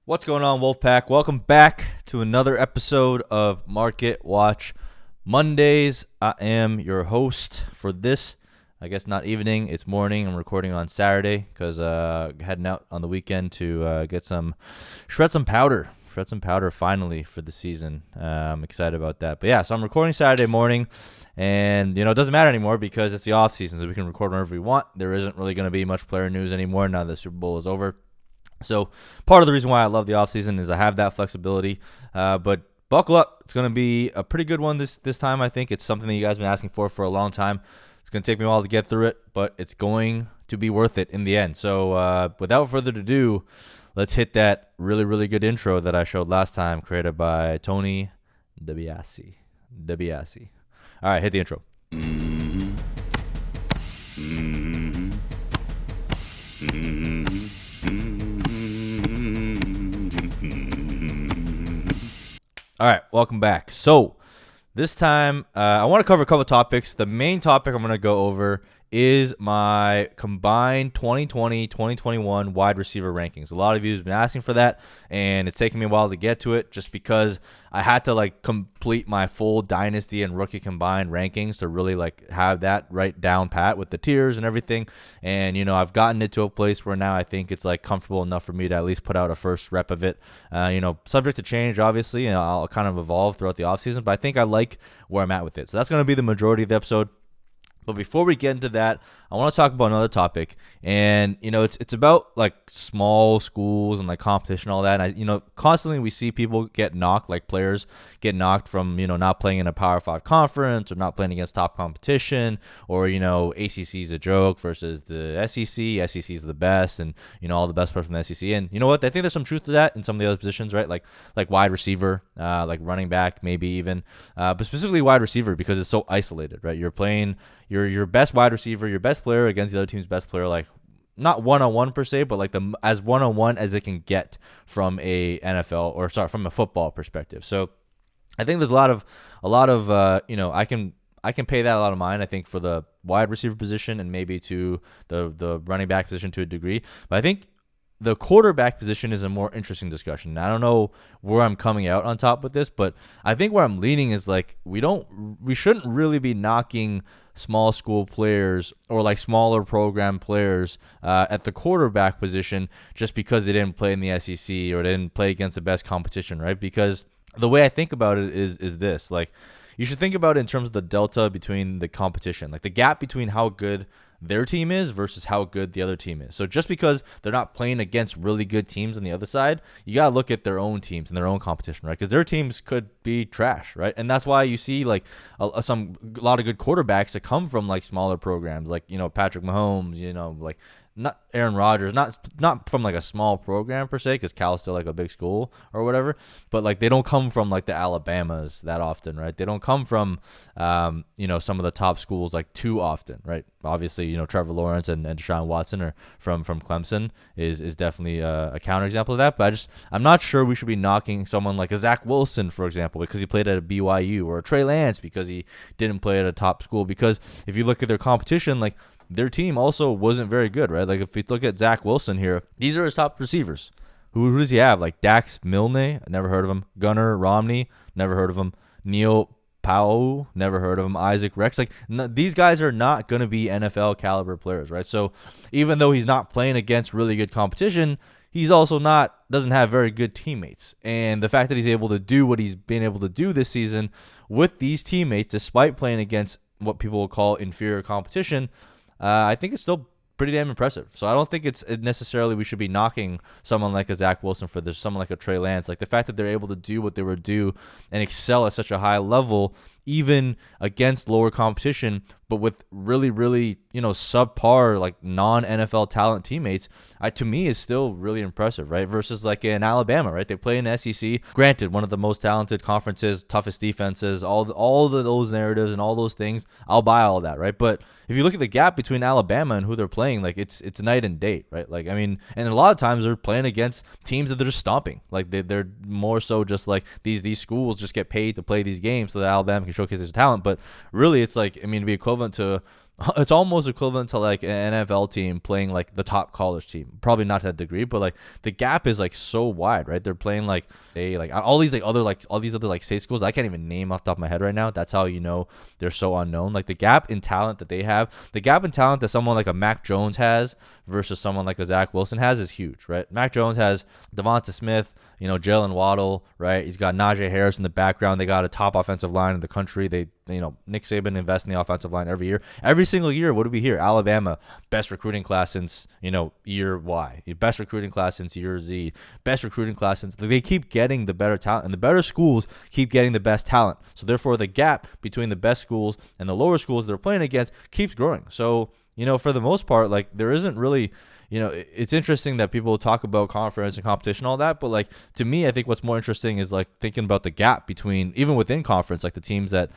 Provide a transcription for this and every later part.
What's going on, Wolfpack? Welcome back to another episode of Market Watch Mondays. I am your host for this. I guess not evening, it's morning. I'm recording on Saturday because heading out on the weekend to shred some powder finally for the season. I'm excited about that. But yeah, so I'm recording Saturday morning, and it doesn't matter anymore because it's the off season, so we can record whenever we want. There isn't really going to be much player news anymore now that the Super Bowl is over. So part of the reason why I love the offseason is I have that flexibility. But buckle up. It's going to be a pretty good one this time, I think. It's something that you guys have been asking for a long time. It's going to take me a while to get through it, but it's going to be worth it in the end. So without further ado, let's hit that really, really good intro that I showed last time, created by Tony DiBiase. All right, hit the intro. All right, welcome back. So this time, I want to cover a couple of topics. The main topic I'm going to go over is my combined 2020-2021 wide receiver rankings. A lot of you have been asking for that, and it's taken me a while to get to it just because I had to complete my full dynasty and rookie combined rankings to really have that right down pat with the tiers and everything. And I've gotten it to a place where now I think it's comfortable enough for me to at least put out a first rep of it. Subject to change, obviously, and I'll kind of evolve throughout the offseason, but I think I like where I'm at with it. So that's going to be the majority of the episode. But before we get into that, I want to talk about another topic, and it's about small schools and competition, all that. And constantly we see people get knocked, players get knocked from not playing in a Power 5 conference or not playing against top competition, or ACC is a joke versus the SEC. SEC is the best, and all the best players from the SEC. And you know what? I think there's some truth to that in some of the other positions, right? Like wide receiver, like running back, maybe even, but specifically wide receiver because it's so isolated, right? You're playing your best wide receiver, your best player against the other team's best player, not one-on-one per se, but as one-on-one as it can get from a NFL or from a football perspective. So I think there's a lot of I can pay that a lot of mind, I think, for the wide receiver position and maybe to the running back position to a degree. But I think the quarterback position is a more interesting discussion. I don't know where I'm coming out on top with this, but I think where I'm leaning is we shouldn't really be knocking small school players or smaller program players at the quarterback position just because they didn't play in the SEC or they didn't play against the best competition, right? Because the way I think about it is this, you should think about it in terms of the delta between the competition, the gap between how good their team is versus how good the other team is. So just because they're not playing against really good teams on the other side, you got to look at their own teams and their own competition, right? Because their teams could be trash, right? And that's why you see a lot of good quarterbacks that come from smaller programs, Patrick Mahomes, not Aaron Rodgers, not from a small program per se, because Cal's still a big school or whatever, but they don't come from the Alabamas that often, right? They don't come from some of the top schools too often, right? Obviously, Trevor Lawrence and Deshaun Watson are from Clemson is definitely a counterexample of that. But I'm not sure we should be knocking someone like a Zach Wilson, for example, because he played at a BYU, or a Trey Lance because he didn't play at a top school. Because if you look at their competition, their team also wasn't very good, right? If you look at Zach Wilson here, these are his top receivers. Who does he have? Dax Milne, never heard of him. Gunnar Romney, never heard of him. Neil Powell, never heard of him. Isaac Rex, these guys are not going to be NFL caliber players, right? So even though he's not playing against really good competition, he's also doesn't have very good teammates. And the fact that he's able to do what he's been able to do this season with these teammates, despite playing against what people will call inferior competition, I think it's still pretty damn impressive. So I don't think it's necessarily we should be knocking someone like a Zach Wilson for this, someone like a Trey Lance. The fact that they're able to do what they were do and excel at such a high level, even against lower competition, but with really, really, subpar, non-NFL talent teammates, to me is still really impressive, right? Versus in Alabama, right? They play in the SEC. Granted, one of the most talented conferences, toughest defenses, all of those narratives and all those things, I'll buy all of that, right? But if you look at the gap between Alabama and who they're playing, it's night and day, right? And a lot of times they're playing against teams that they're just stomping. They're more so just these schools just get paid to play these games so that Alabama can showcase their talent. But really, it's to be equivalent to it's almost equivalent to like an NFL team playing like the top college team. Probably not to that degree, but like the gap is like so wide, right? They're playing like all these other like state schools. I can't even name off the top of my head right now. That's how you know they're so unknown. Like the gap in talent that they have, the gap in talent that someone like a Mac Jones has versus someone like a Zach Wilson has is huge, right? Mac Jones has Devonta Smith, Jalen Waddle, right? He's got Najee Harris in the background. They got a top offensive line in the country. Nick Saban invests in the offensive line every year. Every single year, what do we hear? Alabama, best recruiting class since, year Y. Best recruiting class since year Z. Best recruiting class since... They keep getting the better talent, and the better schools keep getting the best talent. So therefore, the gap between the best schools and the lower schools they're playing against keeps growing. So, for the most part, like, there isn't really... it's interesting that people talk about conference and competition, all that, but like to me, I think what's more interesting is like thinking about the gap between, even within conference, like the teams that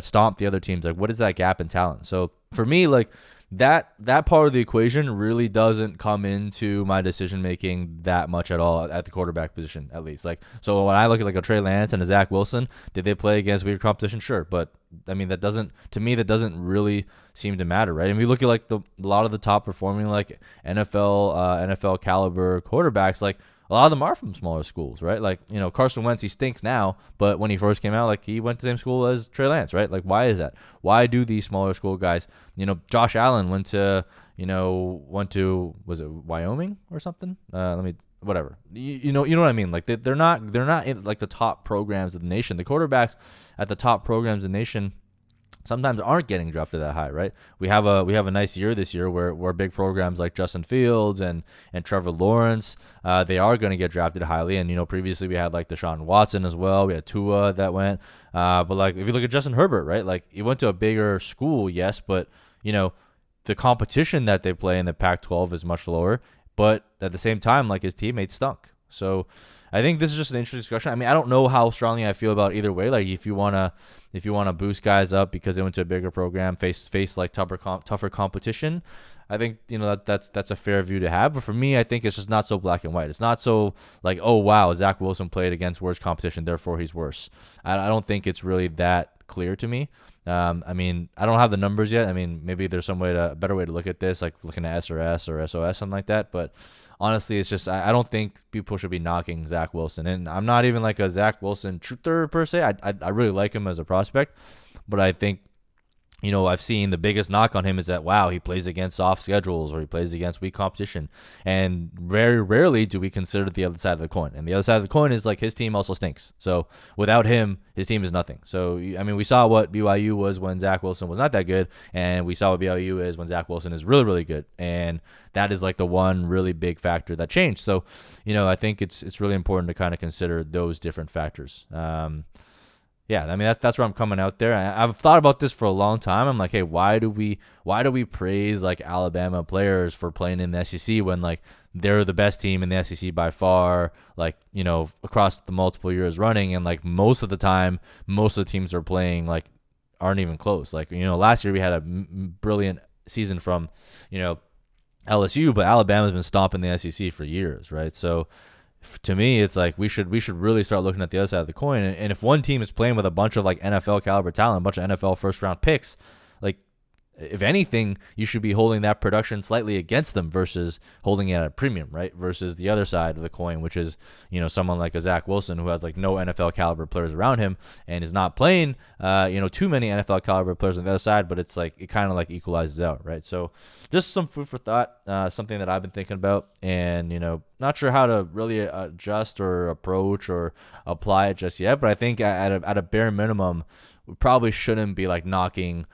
stomp the other teams. Like, what is that gap in talent? So for me, like that part of the equation really doesn't come into my decision making that much at all at the quarterback position, at least. Like, so when I look at like a Trey Lance and a Zach Wilson, did they play against weird competition? Sure, but I mean that doesn't really seem to matter, right? And we look at like a lot of the top performing like NFL caliber quarterbacks, like a lot of them are from smaller schools, right? Like, Carson Wentz, he stinks now, but when he first came out, like he went to the same school as Trey Lance, right? Like, why is that? Why do these smaller school guys, Josh Allen went to, was it Wyoming or something? Whatever. You know what I mean? Like they're not in like the top programs of the nation. The quarterbacks at the top programs of the nation sometimes aren't getting drafted that high, right? We have a nice year this year where big programs like Justin Fields and Trevor Lawrence, they are going to get drafted highly. And previously we had like Deshaun Watson as well. We had Tua that went, but like if you look at Justin Herbert, right? Like he went to a bigger school, yes, but the competition that they play in the Pac-12 is much lower. But at the same time, like his teammates stunk. So I think this is just an interesting discussion. I mean, I don't know how strongly I feel about either way. Like if you wanna boost guys up because they went to a bigger program, face like tougher competition, I think that's a fair view to have. But for me, I think it's just not so black and white. It's not so like, oh wow, Zach Wilson played against worse competition, therefore he's worse. I don't think it's really that clear to me. I mean, I don't have the numbers yet. I mean, maybe there's a better way to look at this, like looking at SRS or SOS, something like that. But honestly, it's just I don't think people should be knocking Zach Wilson. And I'm not even like a Zach Wilson truther per se. I really like him as a prospect, but I think I've seen the biggest knock on him is that, wow, he plays against soft schedules or he plays against weak competition. And very rarely do we consider the other side of the coin. And the other side of the coin is like his team also stinks. So without him, his team is nothing. So, I mean, we saw what BYU was when Zach Wilson was not that good. And we saw what BYU is when Zach Wilson is really, really good. And that is like the one really big factor that changed. So, I think it's really important to kind of consider those different factors. Yeah, I mean that's where I'm coming out there. I've thought about this for a long time. I'm like, hey, why do we praise like Alabama players for playing in the SEC when like they're the best team in the SEC by far, like across the multiple years running, and like most of the time, most of the teams they're playing like aren't even close. Like last year we had a brilliant season from LSU, but Alabama's been stomping the SEC for years, right? So to me, it's like we should really start looking at the other side of the coin. And if one team is playing with a bunch of like NFL caliber talent, a bunch of NFL first round picks, like if anything, you should be holding that production slightly against them versus holding it at a premium, right? Versus the other side of the coin, which is, someone like a Zach Wilson who has like no NFL caliber players around him and is not playing, too many NFL caliber players on the other side, but it's like, it kind of like equalizes out, right? So just some food for thought, something that I've been thinking about, and, not sure how to really adjust or approach or apply it just yet, but I think at a bare minimum, we probably shouldn't be like knocking,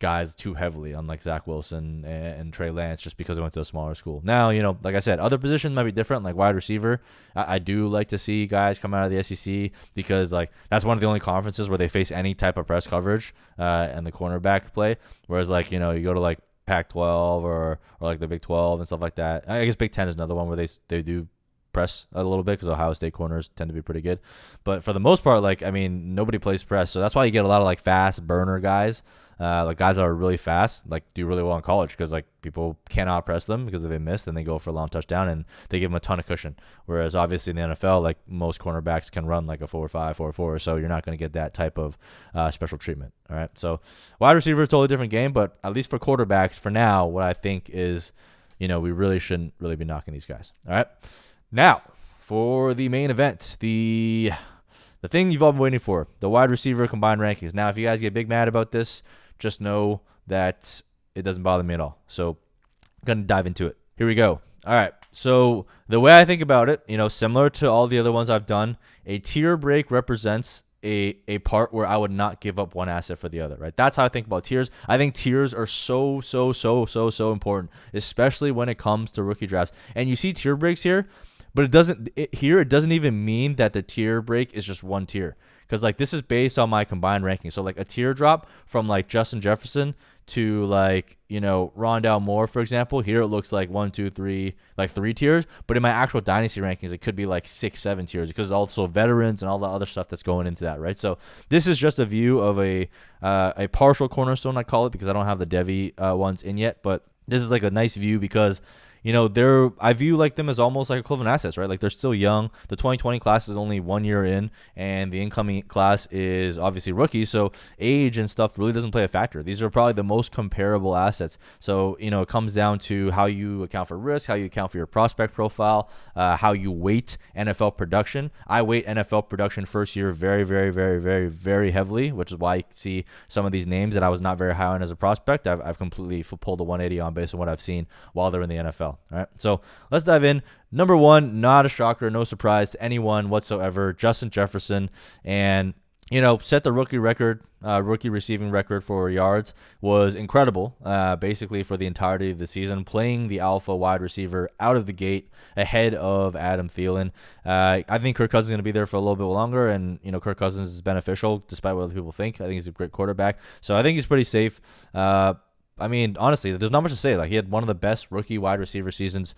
guys too heavily on like Zach Wilson and Trey Lance just because they went to a smaller school. Now, like I said, other positions might be different, like wide receiver. I do like to see guys come out of the SEC because like that's one of the only conferences where they face any type of press coverage and the cornerback play. Whereas like, you go to like Pac-12 or like the Big 12 and stuff like that. I guess Big 10 is another one where they do press a little bit because Ohio State corners tend to be pretty good. But for the most part, like, I mean, nobody plays press. So that's why you get a lot of like fast burner guys like guys that are really fast, like do really well in college because like people cannot press them because if they miss, then they go for a long touchdown and they give them a ton of cushion. Whereas obviously in the NFL, like most cornerbacks can run like a 4.5, 4.4, so you're not going to get that type of special treatment. All right, so wide receiver is a totally different game, but at least for quarterbacks, for now, what I think is, we really shouldn't really be knocking these guys. All right, now for the main event, the thing you've all been waiting for, the wide receiver combined rankings. Now, if you guys get big mad about this, just know that it doesn't bother me at all. So I'm going to dive into it. Here we go. All right. So the way I think about it, similar to all the other ones I've done, a tier break represents a part where I would not give up one asset for the other, right? That's how I think about tiers. I think tiers are so important, especially when it comes to rookie drafts. And you see tier breaks here, but it doesn't even mean that the tier break is just one tier. Because like this is based on my combined ranking. So like a tier drop from like Justin Jefferson to like, Rondale Moore, for example. Here it looks like 1, 2, 3, like 3 tiers. But in my actual dynasty rankings, it could be like 6, 7 tiers because also veterans and all the other stuff that's going into that, right? So this is just a view of a partial cornerstone, I call it, because I don't have the Devi ones in yet. But this is like a nice view because I view like them as almost like equivalent assets, right? Like they're still young. The 2020 class is only 1 year in, and the incoming class is obviously rookies. So age and stuff really doesn't play a factor. These are probably the most comparable assets. So, it comes down to how you account for risk, how you account for your prospect profile, how you weight NFL production. I weight NFL production first year very, very, very, very, very heavily, which is why you see some of these names that I was not very high on as a prospect. I've completely pulled a 180 on based on what I've seen while they're in the NFL. All right, so let's dive in. Number one, not a shocker, no surprise to anyone whatsoever, Justin Jefferson. And, set the rookie receiving record for yards, was incredible, basically for the entirety of the season, playing the alpha wide receiver out of the gate ahead of Adam Thielen. I think Kirk Cousins is going to be there for a little bit longer, and, Kirk Cousins is beneficial despite what other people think. I think he's a great quarterback, so I think he's pretty safe. Honestly, there's not much to say. Like, he had one of the best rookie wide receiver seasons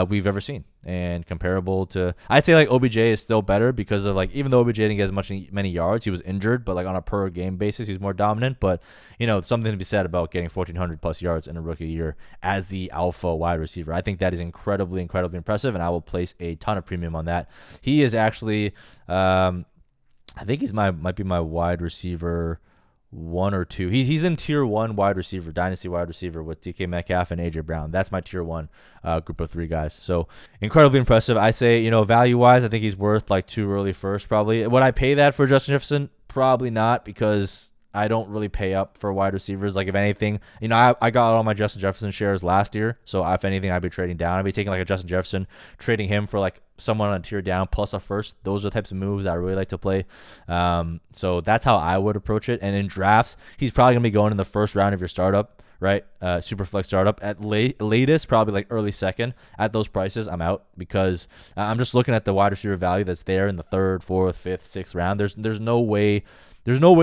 we've ever seen, and comparable to, I'd say like OBJ is still better because of like, even though OBJ didn't get many yards, he was injured, but like on a per game basis, he's more dominant. But something to be said about getting 1,400 plus yards in a rookie year as the alpha wide receiver. I think that is incredibly impressive, and I will place a ton of premium on that. He is actually, I think he's might be my wide receiver 1 or 2. He's in tier 1 wide receiver, dynasty wide receiver with DK Metcalf and AJ Brown. That's my tier 1 group of 3 guys. So incredibly impressive. I say, value wise, I think he's worth like 2 early first probably. Would I pay that for Justin Jefferson? Probably not, because I don't really pay up for wide receivers. Like, if anything, I got all my Justin Jefferson shares last year. So if anything, I'd be trading down. I'd be taking like a Justin Jefferson, trading him for like someone on a tier down plus a first. Those are the types of moves I really like to play. So that's how I would approach it. And in drafts, he's probably going to be going in the first round of your startup, right? Super flex startup at latest, probably like early second. At those prices, I'm out, because I'm just looking at the wide receiver value that's there in the 3rd, 4th, 5th, 6th round. There's no way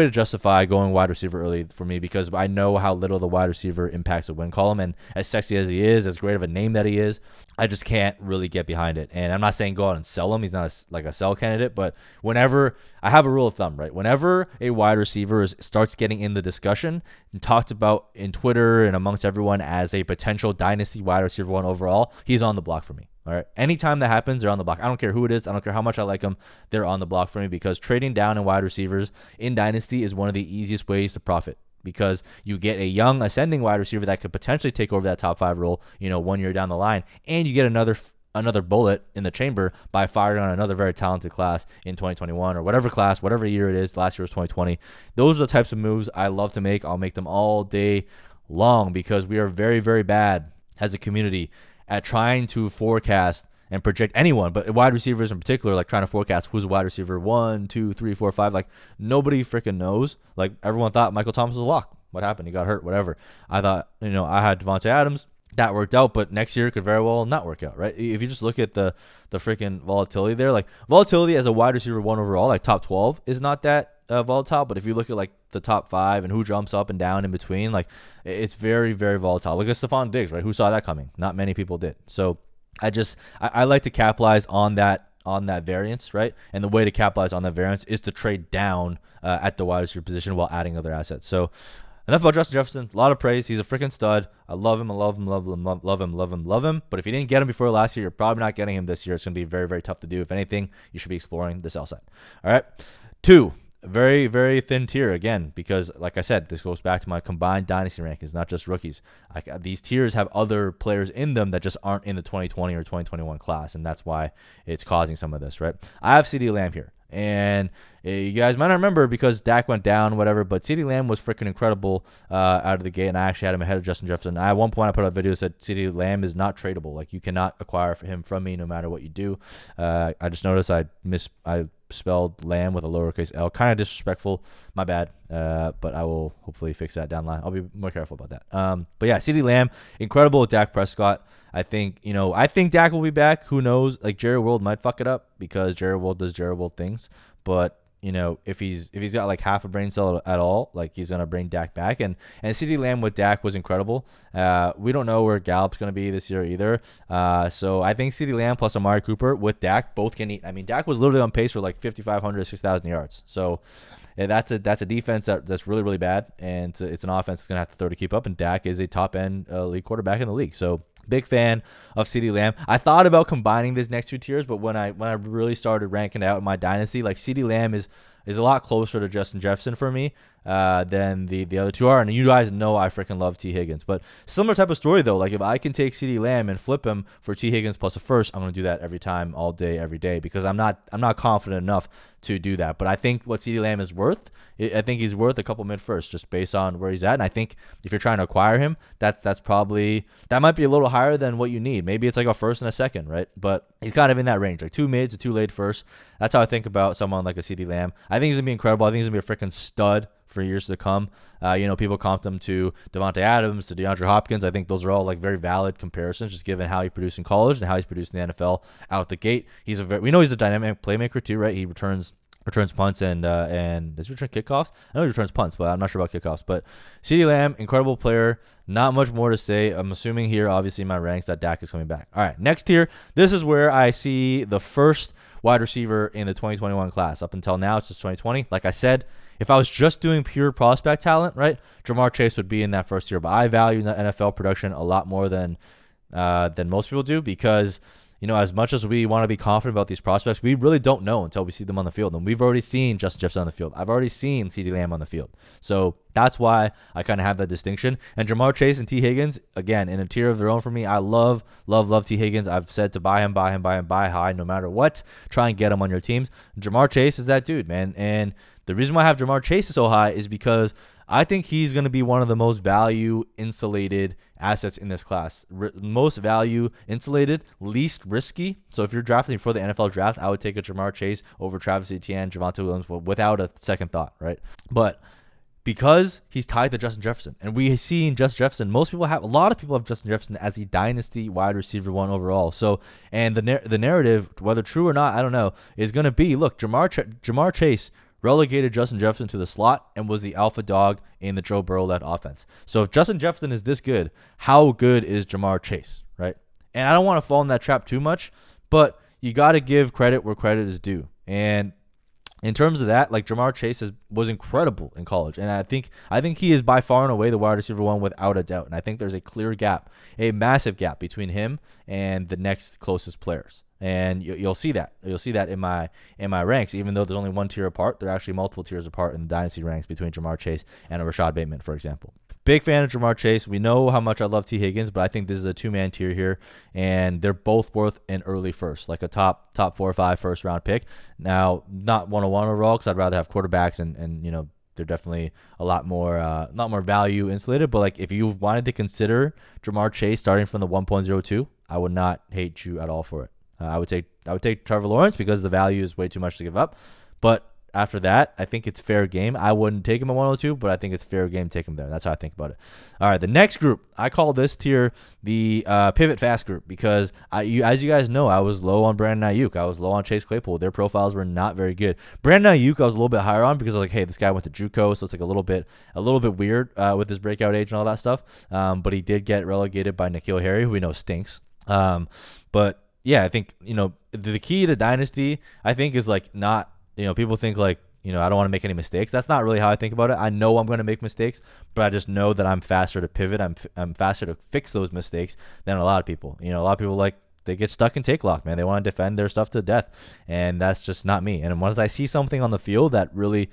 to justify going wide receiver early for me, because I know how little the wide receiver impacts the win column. And as sexy as he is, as great of a name that he is, I just can't really get behind it. And I'm not saying go out and sell him. He's not like a sell candidate. But whenever, I have a rule of thumb, right? Whenever a wide receiver starts getting in the discussion and talked about in Twitter and amongst everyone as a potential dynasty wide receiver 1 overall, he's on the block for me. All right. Anytime that happens, they're on the block. I don't care who it is. I don't care how much I like them. They're on the block for me, because trading down in wide receivers in Dynasty is one of the easiest ways to profit, because you get a young ascending wide receiver that could potentially take over that top 5 role, 1 year down the line, and you get another bullet in the chamber by firing on another very talented class in 2021 or whatever year it is. Last year was 2020. Those are the types of moves I love to make. I'll make them all day long, because we are very, very bad as a community at trying to forecast and project anyone, but wide receivers in particular, like trying to forecast who's a wide receiver 1, 2, 3, 4, 5. Like, nobody freaking knows. Like, everyone thought Michael Thomas was a lock. What happened? He got hurt, whatever. I thought, I had Devontae Adams. That worked out, but next year could very well not work out, right? If you just look at the freaking volatility there, like volatility as a wide receiver 1 overall, like top 12 is not that volatile, but if you look at like the top 5 and who jumps up and down in between, like it's very, very volatile. Look at Stephon Diggs, right? Who saw that coming? Not many people did. So I like to capitalize on that variance, right? And the way to capitalize on that variance is to trade down at the wide receiver position while adding other assets. So enough about Justin Jefferson. A lot of praise. He's a freaking stud. I love him. I love him. Love him. Love him. Love him. Love him. But if you didn't get him before last year, you're probably not getting him this year. It's going to be very, very tough to do. If anything, you should be exploring the sell side. All right. 2. Very, very thin tier again, because like I said, this goes back to my combined dynasty rankings, not just rookies. These tiers have other players in them that just aren't in the 2020 or 2021 class, and that's why it's causing some of this, right? I have CeeDee Lamb here, and you guys might not remember because Dak went down, whatever, but CeeDee Lamb was freaking incredible out of the gate, and I actually had him ahead of Justin Jefferson. At one point, I put out a video that said CeeDee Lamb is not tradable. Like, you cannot acquire him from me no matter what you do. I just noticed I spelled Lamb with a lowercase L. Kind of disrespectful. My bad. But I will hopefully fix that down the line. I'll be more careful about that. But yeah, CeeDee Lamb, incredible with Dak Prescott. I think Dak will be back. Who knows? Like, Jerry World might fuck it up because Jerry World does Jerry World things. But if he's got like half a brain cell at all, like, he's gonna bring Dak back. And CeeDee Lamb with Dak was incredible. We don't know where Gallup's gonna be this year either. So I think CeeDee Lamb plus Amari Cooper with Dak both can eat. I mean, Dak was literally on pace for like 5,500 to 6,000 yards. So that's a defense that's really, really bad, and it's an offense that's gonna have to throw to keep up. And Dak is a top end league quarterback in the league. So big fan of CeeDee Lamb. I thought about combining these next 2 tiers, but when I really started ranking out in my dynasty, like, CeeDee Lamb is a lot closer to Justin Jefferson for me than the other 2 are. And you guys know I freaking love T. Higgins. But similar type of story, though. Like, if I can take CeeDee Lamb and flip him for T. Higgins plus a first, I'm going to do that every time, all day, every day, because I'm not confident enough to do that. But I think what CeeDee Lamb is worth, I think he's worth a couple mid-firsts just based on where he's at. And I think if you're trying to acquire him, that might be a little higher than what you need. Maybe it's like a first and a second, right? But he's kind of in that range, like 2 mids to 2 late firsts. That's how I think about someone like a CeeDee Lamb. I think he's going to be incredible. I think he's going to be a freaking stud for years to come. People comp him to Devontae Adams, to DeAndre Hopkins. I think those are all like very valid comparisons, just given how he produced in college and how he's produced in the NFL out the gate. We know he's a dynamic playmaker too, right? He returns punts and does he return kickoffs? I know he returns punts, but I'm not sure about kickoffs. But CeeDee Lamb, incredible player. Not much more to say. I'm assuming here, obviously, in my ranks, that Dak is coming back. All right, next tier. This is where I see the first wide receiver in the 2021 class. Up until now, it's just 2020. Like I said, if I was just doing pure prospect talent, right, Jamar Chase would be in that first tier. But I value the NFL production a lot more than most people do, because as much as we want to be confident about these prospects, we really don't know until we see them on the field. And we've already seen Justin Jefferson on the field. I've already seen CeeDee Lamb on the field. So that's why I kind of have that distinction. And Jamar Chase and T. Higgins, again, in a tier of their own for me. I love T. Higgins. I've said to buy him high no matter what. Try and get him on your teams. Jamar Chase is that dude, man. And the reason why I have Jamar Chase so high is because I think he's going to be one of the most value insulated assets in this class. Most value insulated, least risky. So if you're drafting for the NFL draft, I would take a Jamar Chase over Travis Etienne, Javonte Williams, without a second thought, right? But because he's tied to Justin Jefferson, and we've seen Justin Jefferson, a lot of people have Justin Jefferson as the dynasty wide receiver 1 overall. So, and the narrative, whether true or not, I don't know, is going to be, look, Jamar Chase relegated Justin Jefferson to the slot and was the alpha dog in the Joe Burrow-led offense. So if Justin Jefferson is this good, how good is Jamar Chase, right? And I don't want to fall in that trap too much, but you got to give credit where credit is due. And in terms of that, like, Jamar Chase was incredible in college, and I think he is by far and away the wide receiver 1 without a doubt. And I think there's a clear gap, a massive gap between him and the next closest players. And you'll see that. You'll see that in my ranks. Even though there's only 1 tier apart, there are actually multiple tiers apart in the dynasty ranks between Jamar Chase and a Rashod Bateman, for example. Big fan of Jamar Chase. We know how much I love T. Higgins, but I think this is a 2-man tier here, and they're both worth an early first, like a top 4 or 5 first round pick. Now, not 101 overall, because I'd rather have quarterbacks, and they're definitely a lot more value insulated. But like, if you wanted to consider Jamar Chase starting from the 1.02, I would not hate you at all for it. I would take Trevor Lawrence because the value is way too much to give up. But after that, I think it's fair game. I wouldn't take him at 102, but I think it's fair game to take him there. That's how I think about it. All right, the next group, I call this tier the pivot fast group, because as you guys know, I was low on Brandon Ayuk. I was low on Chase Claypool. Their profiles were not very good. Brandon Ayuk I was a little bit higher on because I was like, hey, this guy went to JUCO, so it's like a little bit weird with his breakout age and all that stuff. But he did get relegated by N'Keal Harry, who we know stinks. But yeah, I think, the key to dynasty, I think, is like not, people think like, I don't want to make any mistakes. That's not really how I think about it. I know I'm going to make mistakes, but I just know that I'm faster to pivot. I'm faster to fix those mistakes than a lot of people. A lot of people they get stuck in take lock, man. They want to defend their stuff to death, and that's just not me. And once I see something on the field that really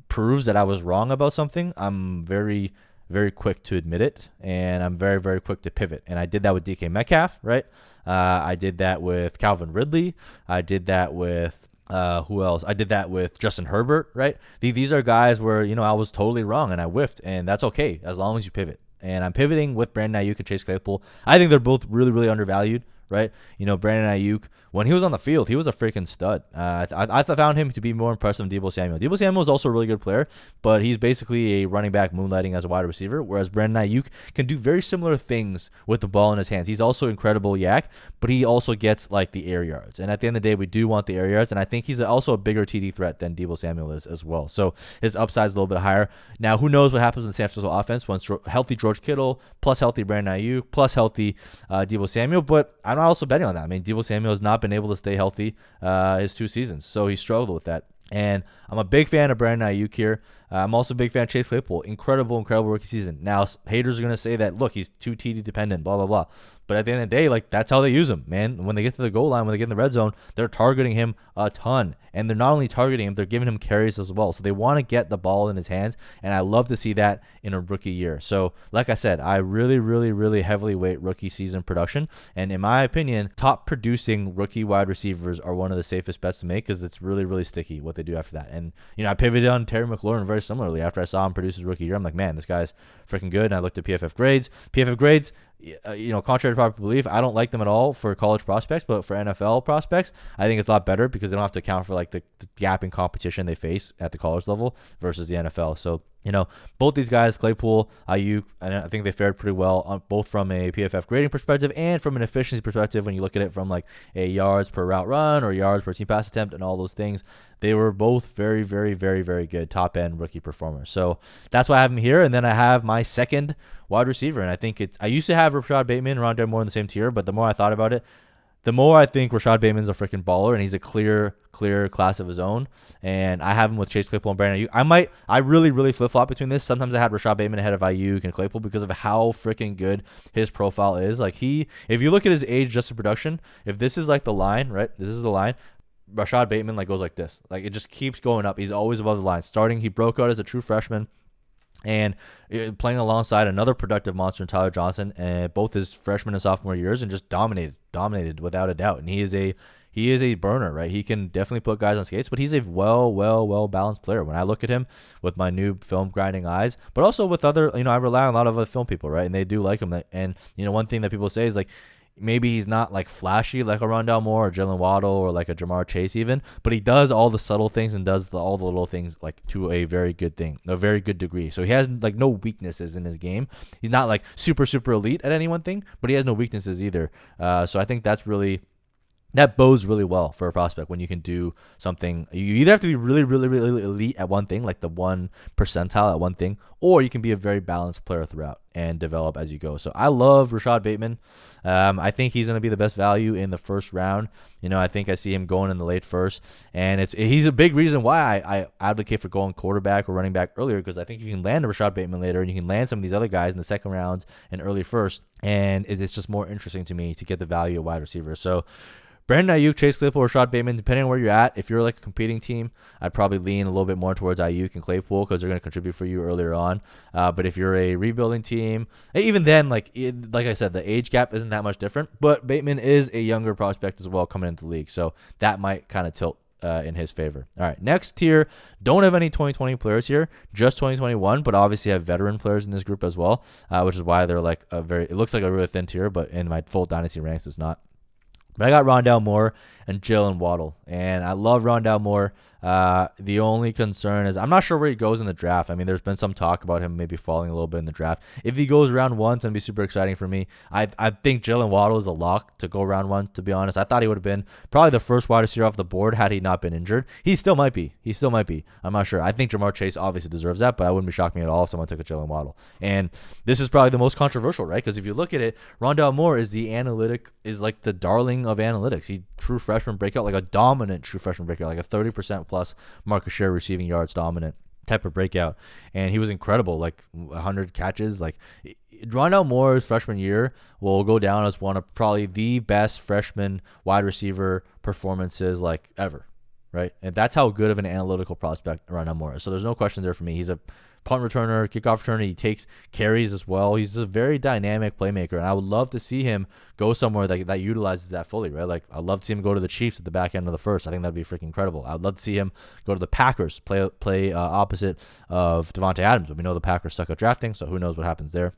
proves that I was wrong about something, I'm very, very quick to admit it, and I'm very, very quick to pivot. And I did that with DK Metcalf, right? I did that with Calvin Ridley. I did that with who else? I did that with Justin Herbert, right? These are guys where, I was totally wrong and I whiffed, and that's okay as long as you pivot. And I'm pivoting with Brandon Ayuk and Chase Claypool. I think they're both really, really undervalued, right? Brandon Ayuk, when he was on the field, he was a freaking stud. I found him to be more impressive than Deebo Samuel. Deebo Samuel is also a really good player, but he's basically a running back moonlighting as a wide receiver, whereas Brandon Ayuk can do very similar things with the ball in his hands. He's also incredible yak, but he also gets the air yards. And at the end of the day, we do want the air yards, and I think he's also a bigger TD threat than Deebo Samuel is as well. So his upside is a little bit higher. Now, who knows what happens in the San Francisco offense once healthy George Kittle, plus healthy Brandon Ayuk, plus healthy Deebo Samuel, but I'm not also betting on that. I mean, Deebo Samuel has not been able to stay healthy his 2 seasons, so he struggled with that. And I'm a big fan of Brandon Ayuk here. I'm also a big fan of Chase Claypool. Incredible rookie season. Now, haters are going to say that, look, he's too TD dependent, blah, blah, blah. But at the end of the day, that's how they use him, man. When they get to the goal line, when they get in the red zone, they're targeting him a ton. And they're not only targeting him, they're giving him carries as well. So they want to get the ball in his hands, and I love to see that in a rookie year. So, like I said, I really, really, really heavily weight rookie season production. And in my opinion, top producing rookie wide receivers are one of the safest bets to make because it's really, really sticky what they do after that. And, I pivoted on Terry McLaurin very similarly. After I saw him produce his rookie year, I'm like, man, this guy's freaking good. And I looked at PFF grades. PFF grades, contrary to popular belief, I don't like them at all for college prospects, but for NFL prospects, I think it's a lot better because they don't have to account for the gap in competition they face at the college level versus the NFL. So, both these guys, Claypool, Ayuk, and I think they fared pretty well, both from a PFF grading perspective and from an efficiency perspective. When you look at it from a yards per route run or yards per team pass attempt and all those things, they were both very, very, very, very good top-end rookie performers. So that's why I have them here. And then I have my second wide receiver, and I think I used to have Rashod Bateman and Rondell Moore in the same tier, but the more I thought about it, the more I think Rashod Bateman's a freaking baller, and he's a clear class of his own. And I have him with Chase Claypool and Brandon Ayuk. I really, really flip-flop between this. Sometimes I had Rashod Bateman ahead of Ayuk and Claypool because of how freaking good his profile is. If you look at his age-adjusted production, if this is the line, right? This is the line. Rashod Bateman goes like this. It just keeps going up. He's always above the line. He broke out as a true freshman. And playing alongside another productive monster in Tyler Johnson, and both his freshman and sophomore years, and just dominated without a doubt. And he is a burner, right? He can definitely put guys on skates, but he's a well balanced player. When I look at him with my new film grinding eyes, but also with other, I rely on a lot of other film people, right? And they do like him. And one thing that people say is maybe he's not flashy like a Rondell Moore or Jalen Waddle or a Jamar Chase even, but he does all the subtle things and does all the little things to a very good degree. So he has no weaknesses in his game. He's not super elite at any one thing, but he has no weaknesses either. So I think that bodes really well for a prospect when you can do something. You either have to be really, really, really elite at one thing, the 1 percentile at one thing, or you can be a very balanced player throughout and develop as you go. So I love Rashod Bateman. I think he's going to be the best value in the first round. I think I see him going in the late first, and he's a big reason why I advocate for going quarterback or running back earlier, because I think you can land a Rashod Bateman later, and you can land some of these other guys in the second rounds and early first, and it's just more interesting to me to get the value of wide receiver. So Brandon Ayuk, Chase Claypool, or Rashod Bateman, depending on where you're at. If you're a competing team, I'd probably lean a little bit more towards Ayuk and Claypool because they're going to contribute for you earlier on. But if you're a rebuilding team, even then, like I said, the age gap isn't that much different. But Bateman is a younger prospect as well coming into the league, so that might kind of tilt in his favor. All right, next tier, don't have any 2020 players here, just 2021, but obviously have veteran players in this group as well, which is why they're it looks like a really thin tier, but in my full dynasty ranks, it's not. But I got Rondell Moore and Jalen Waddle, and I love Rondell Moore. The only concern is I'm not sure where he goes in the draft. I mean, there's been some talk about him maybe falling a little bit in the draft. If he goes round 1, it's going to be super exciting for me. I think Jalen Waddle is a lock to go round 1, to be honest. I thought he would have been probably the first wide receiver off the board had he not been injured. He still might be. I'm not sure. I think Jamar Chase obviously deserves that, but I wouldn't be shocked me at all if someone took a Jalen Waddle. And this is probably the most controversial, right? Because if you look at it, Rondell Moore is like the darling of analytics. He true freshman breakout, like a dominant true freshman breakout, like a 30% plus market share, receiving yards dominant type of breakout. And he was incredible, like 100 catches. Like Rondale Moore's freshman year will go down as one of probably the best freshman wide receiver performances like ever, right? And that's how good of an analytical prospect Rondale Moore is. So there's no question there for me. He's a punt returner, kickoff returner. He takes carries as well. He's a very dynamic playmaker, and I would love to see him go somewhere that utilizes that fully, right? Like, I'd love to see him go to the Chiefs at the back end of the first. I think that'd be freaking incredible. I'd love to see him go to the Packers, play opposite of Devontae Adams, but we know the Packers suck at drafting, so who knows what happens there.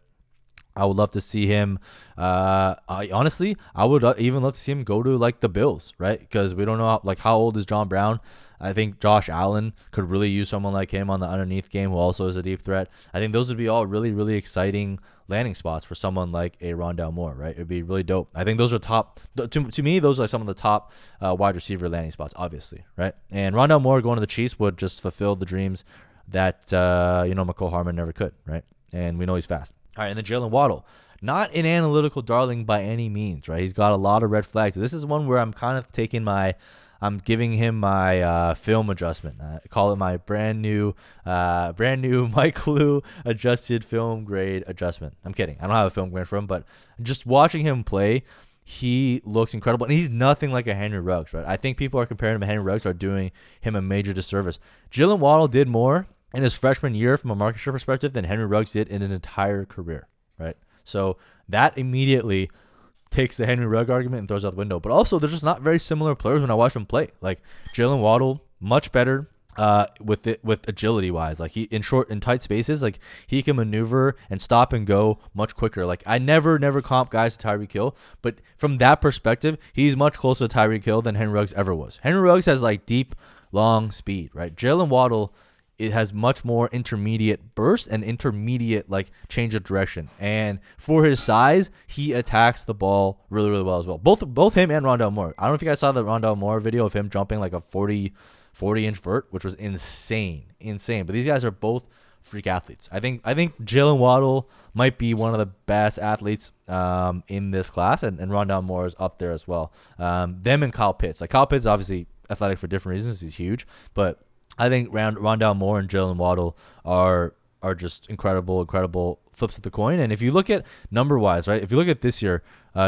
I would love to see him. Honestly, I would even love to see him go to like the Bills, right? Because we don't know how old is John Brown. I think Josh Allen could really use someone like him on the underneath game, who also is a deep threat. I think those would be all really, really exciting landing spots for someone like a Rondale Moore, right? It'd be really dope. I think those are top. To me, those are some of the top wide receiver landing spots, obviously, right? And Rondale Moore going to the Chiefs would just fulfill the dreams that McCole Hardman never could, right? And we know he's fast. All right, and then Jalen Waddle. Not an analytical darling by any means, right? He's got a lot of red flags. This is one where I'm kind of I'm giving him my film adjustment. I call it my brand new Mike Lou adjusted film grade adjustment. I'm kidding. I don't have a film grade for him, but just watching him play, he looks incredible. And he's nothing like a Henry Ruggs, right? I think people are comparing him to Henry Ruggs are doing him a major disservice. Jalen Waddle did more in his freshman year from a market share perspective than Henry Ruggs did in his entire career, right? So that immediately takes the Henry Ruggs argument and throws out the window. But also, they're just not very similar players when I watch them play. Like Jalen Waddle, much better with agility wise. Like he in tight spaces, like he can maneuver and stop and go much quicker. Like I never comp guys to Tyreek Hill, but from that perspective, he's much closer to Tyreek Hill than Henry Ruggs ever was. Henry Ruggs has like deep, long speed, right? Jalen Waddle, it has much more intermediate burst and intermediate like change of direction. And for his size, he attacks the ball really, really well as well. Both him and Rondale Moore. I don't know if you guys saw the Rondale Moore video of him jumping like a 40-inch vert, which was insane. But these guys are both freak athletes. I think Jalen Waddle might be one of the best athletes in this class, and Rondale Moore is up there as well. Them and Kyle Pitts. Like Kyle Pitts, obviously athletic for different reasons. He's huge, but I think Rondale Moore and Jalen Waddle are just incredible flips of the coin. And if you look at number-wise, right, if you look at this year,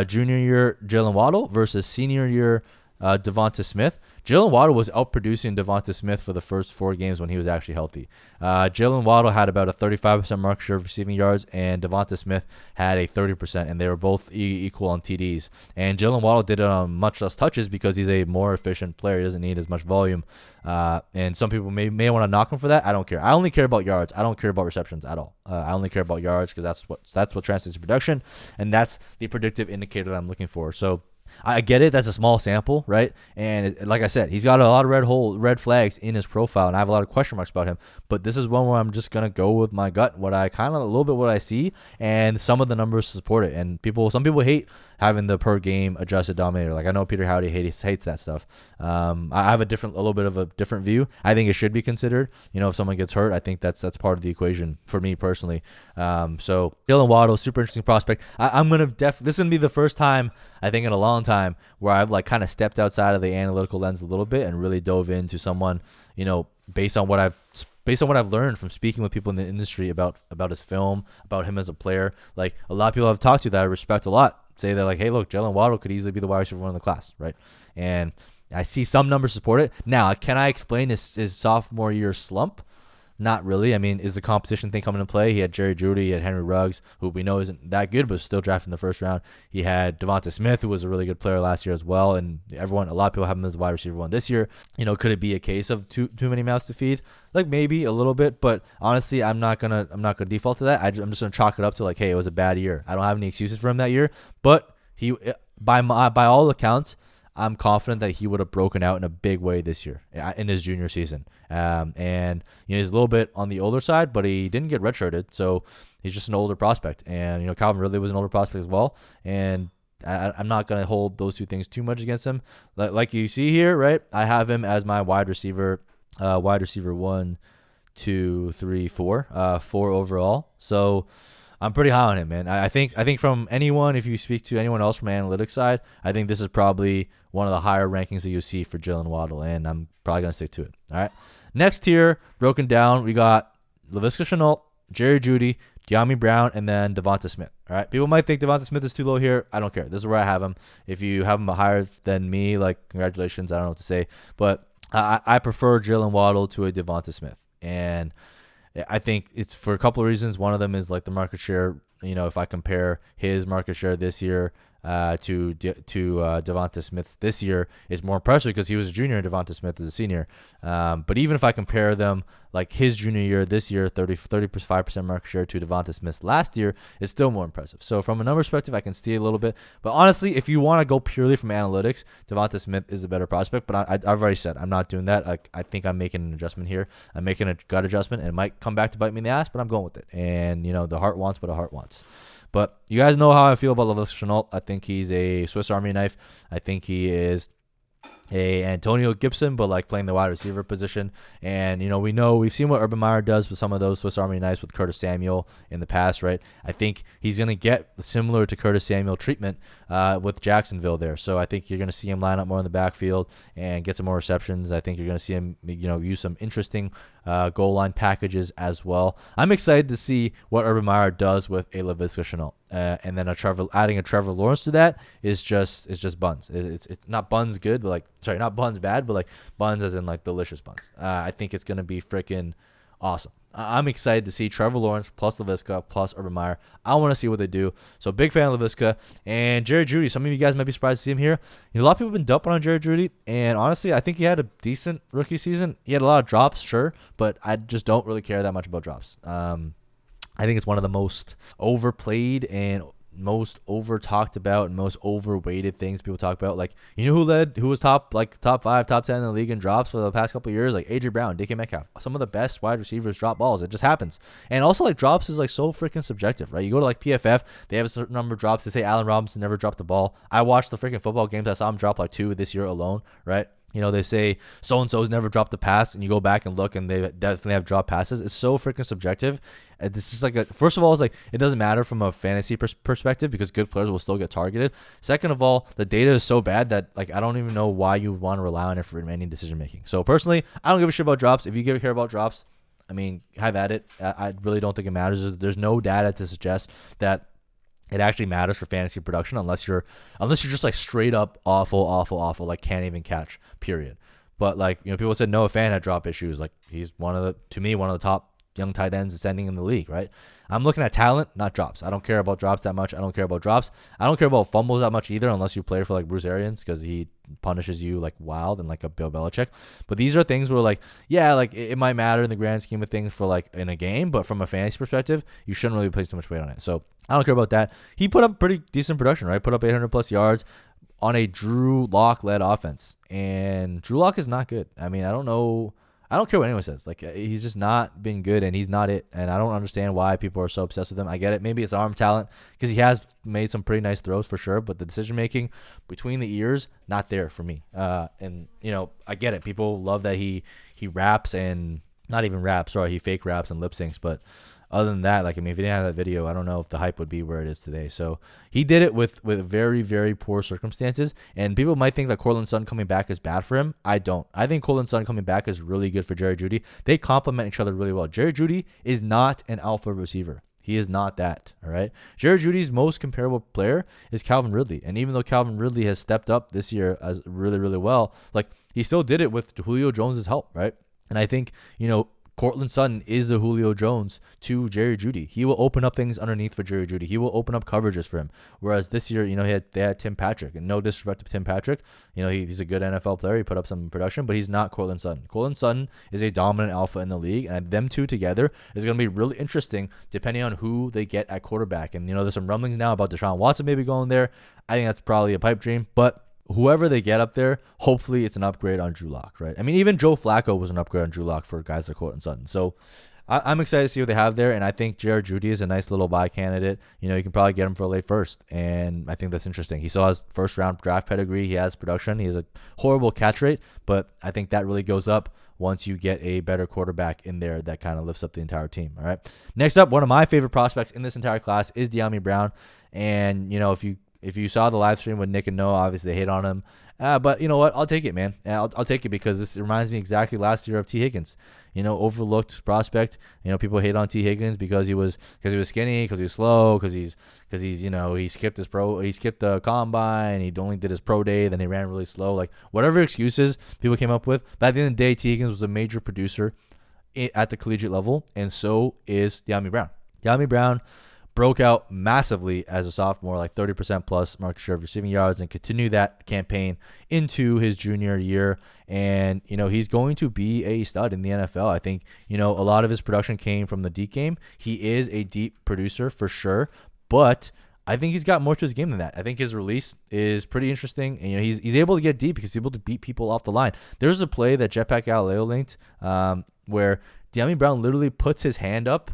junior year Jalen Waddle versus senior year Devonta Smith, Jalen Waddle was outproducing Devonta Smith for the first 4 games when he was actually healthy. Jalen Waddle had about a 35% market share of receiving yards, and Devonta Smith had a 30%, and they were both equal on TDs. And Jalen Waddle did it on much less touches because he's a more efficient player. He doesn't need as much volume. And some people may want to knock him for that. I don't care. I only care about yards. I don't care about receptions at all. I only care about yards because that's what translates to production, and that's the predictive indicator that I'm looking for. So I get it. That's a small sample, right? And like I said, he's got a lot of red flags in his profile, and I have a lot of question marks about him. But this is one where I'm just gonna go with my gut, what I see, and some of the numbers support it. And some people hate having the per game adjusted dominator. Like I know Peter Howdy hates that stuff. I have a little bit of a different view. I think it should be considered. If someone gets hurt, I think that's part of the equation for me personally. So Jalen Waddle, super interesting prospect. This is gonna be the first time I think in a long time where I've like kind of stepped outside of the analytical lens a little bit and really dove into someone, based on what I've learned from speaking with people in the industry about his film, about him as a player. Like a lot of people I've talked to that I respect a lot say that like, hey, look, Jalen Waddle could easily be the wide receiver one in the class, right? And I see some numbers support it. Now, can I explain his sophomore year slump? Not really. I mean, is the competition thing coming into play? He had Jerry Jeudy, he had Henry Ruggs, who we know isn't that good, but still drafted in the first round. He had Devonta Smith, who was a really good player last year as well, and a lot of people have him as a wide receiver one this year. Could it be a case of too many mouths to feed? Like maybe a little bit, but honestly, I'm not gonna default to that. I'm just gonna chalk it up to like, hey, it was a bad year. I don't have any excuses for him that year, but he, by all accounts, I'm confident that he would have broken out in a big way this year in his junior season. And he's a little bit on the older side, but he didn't get redshirted, so he's just an older prospect. And Calvin Ridley was an older prospect as well. And I'm not going to hold those two things too much against him. Like you see here, right? I have him as my wide receiver 1, 2, 3, 4, 4 overall. So I'm pretty high on him, man. I think from anyone, if you speak to anyone else from analytics side, I think this is probably one of the higher rankings that you see for Jalen Waddle, and I'm probably gonna stick to it. All right. Next tier, broken down, we got Laviska Shenault, Jerry Jeudy, De'Ami Brown, and then Devonta Smith. All right. People might think Devonta Smith is too low here. I don't care. This is where I have him. If you have him higher than me, like, congratulations. I don't know what to say, but I prefer Jalen Waddle to a Devonta Smith, and I think it's for a couple of reasons. One of them is like the market share. If I compare his market share this year to Devonta Smith's this year, is more impressive because he was a junior and Devonta Smith is a senior. But even if I compare them, like his junior year this year, 35% market share to Devonta Smith's last year, is still more impressive. So from a number perspective, I can see a little bit. But honestly, if you want to go purely from analytics, Devonta Smith is a better prospect. But I've already said I'm not doing that. I think I'm making an adjustment here. I'm making a gut adjustment, and it might come back to bite me in the ass, but I'm going with it. And the heart wants what a heart wants. But you guys know how I feel about Laviska Shenault. I think he's a Swiss Army knife. I think he is a Antonio Gibson, but like playing the wide receiver position. And we've seen what Urban Meyer does with some of those Swiss Army knives with Curtis Samuel in the past, right? I think he's gonna get similar to Curtis Samuel treatment with Jacksonville there. So I think you're gonna see him line up more in the backfield and get some more receptions. I think you're gonna see him use some interesting goal line packages as well. I'm excited to see what Urban Meyer does with a Laviska Shenault. And then adding a Trevor Lawrence to that is just buns. It's not buns good, but not buns bad, but like buns as in like delicious buns. I think it's gonna be freaking awesome. I'm excited to see Trevor Lawrence plus Laviska plus Urban Meyer. I want to see what they do. So big fan of Laviska and Jerry Jeudy. Some of you guys might be surprised to see him here. A lot of people have been dumping on Jerry Jeudy, and honestly, I think he had a decent rookie season. He had a lot of drops, sure, but I just don't really care that much about drops. I think it's one of the most overplayed and most over talked about and most overweighted things people talk about. Like, who was top 5, top 10 in the league in drops for the past couple of years? Like AJ Brown, DK Metcalf. Some of the best wide receivers drop balls. It just happens. And also, like, drops is like so freaking subjective, right? You go to like PFF, they have a certain number of drops. They say Allen Robinson never dropped the ball. I watched the freaking football games. I saw him drop like 2 this year alone, right? They say so-and-so's never dropped a pass, and you go back and look, and they definitely have dropped passes. It's so freaking subjective. It's just like, first of all, it's like it doesn't matter from a fantasy perspective because good players will still get targeted. Second of all, the data is so bad that like I don't even know why you want to rely on it for any decision making. So personally, I don't give a shit about drops. If you care about drops, I mean, have at it. I really don't think it matters. There's no data to suggest that it actually matters for fantasy production unless you're just like straight up awful, like can't even catch, period. But like, people said Noah Fant had drop issues. Like he's one of the top young tight ends ascending in the league, right? I'm looking at talent, not drops. I don't care about drops that much. I don't care about drops. I don't care about fumbles that much either, unless you play for like Bruce Arians because he punishes you like wild and like a Bill Belichick. But these are things where like, yeah, like it might matter in the grand scheme of things for like in a game, but from a fantasy perspective, you shouldn't really place too much weight on it. So I don't care about that. He put up pretty decent production, right? Put up 800 plus yards on a Drew Lock led offense, and Drew Lock is not good. I mean, I don't care what anyone says. Like, he's just not been good, and he's not it. And I don't understand why people are so obsessed with him. I get it. Maybe it's arm talent because he has made some pretty nice throws for sure. But the decision-making between the ears, not there for me. And, I get it. People love that he raps and not even raps. Sorry, he fake raps and lip syncs. But other than that, like, I mean, if he didn't have that video, I don't know if the hype would be where it is today. So he did it with very, very poor circumstances. And people might think that Courtland Sutton coming back is bad for him. I don't. I think Courtland Sutton coming back is really good for Jerry Jeudy. They complement each other really well. Jerry Jeudy is not an alpha receiver. He is not that, all right? Jerry Jeudy's most comparable player is Calvin Ridley. And even though Calvin Ridley has stepped up this year as really, really well, like, he still did it with Julio Jones' help, right? And I think, Courtland Sutton is a Julio Jones to Jerry Jeudy. He will open up things underneath for Jerry Jeudy. He will open up coverages for him. Whereas this year, they had Tim Patrick. And no disrespect to Tim Patrick. He's a good NFL player. He put up some production, but he's not Courtland Sutton. Courtland Sutton is a dominant alpha in the league, and them two together is going to be really interesting depending on who they get at quarterback. And, there's some rumblings now about Deshaun Watson maybe going there. I think that's probably a pipe dream, but whoever they get up there, hopefully it's an upgrade on Drew Lock, right? I mean, even Joe Flacco was an upgrade on Drew Lock for guys like Courtland Sutton. So I'm excited to see what they have there, and I think Jared Jeudy is a nice little buy candidate. You can probably get him for a late first, and I think that's interesting. He still has first-round draft pedigree. He has production. He has a horrible catch rate, but I think that really goes up once you get a better quarterback in there that kind of lifts up the entire team, all right? Next up, one of my favorite prospects in this entire class is Dyami Brown, and, if you saw the live stream with Nick and Noah, obviously they hate on him. But you know what? I'll take it, man. I'll take it because this reminds me exactly last year of T. Higgins. Overlooked prospect. People hate on T. Higgins because he was skinny, because he was slow, because he skipped he skipped the combine, he only did his pro day, then he ran really slow. Like whatever excuses people came up with. But at the end of the day, T. Higgins was a major producer at the collegiate level, and so is Dyami Brown. Dyami Brown broke out massively as a sophomore, like 30% plus market share of receiving yards, and continue that campaign into his junior year. And, he's going to be a stud in the NFL. I think, a lot of his production came from the deep game. He is a deep producer for sure, but I think he's got more to his game than that. I think his release is pretty interesting. And, he's able to get deep because he's able to beat people off the line. There's a play that Jetpack Galileo linked where Dyami Brown literally puts his hand up,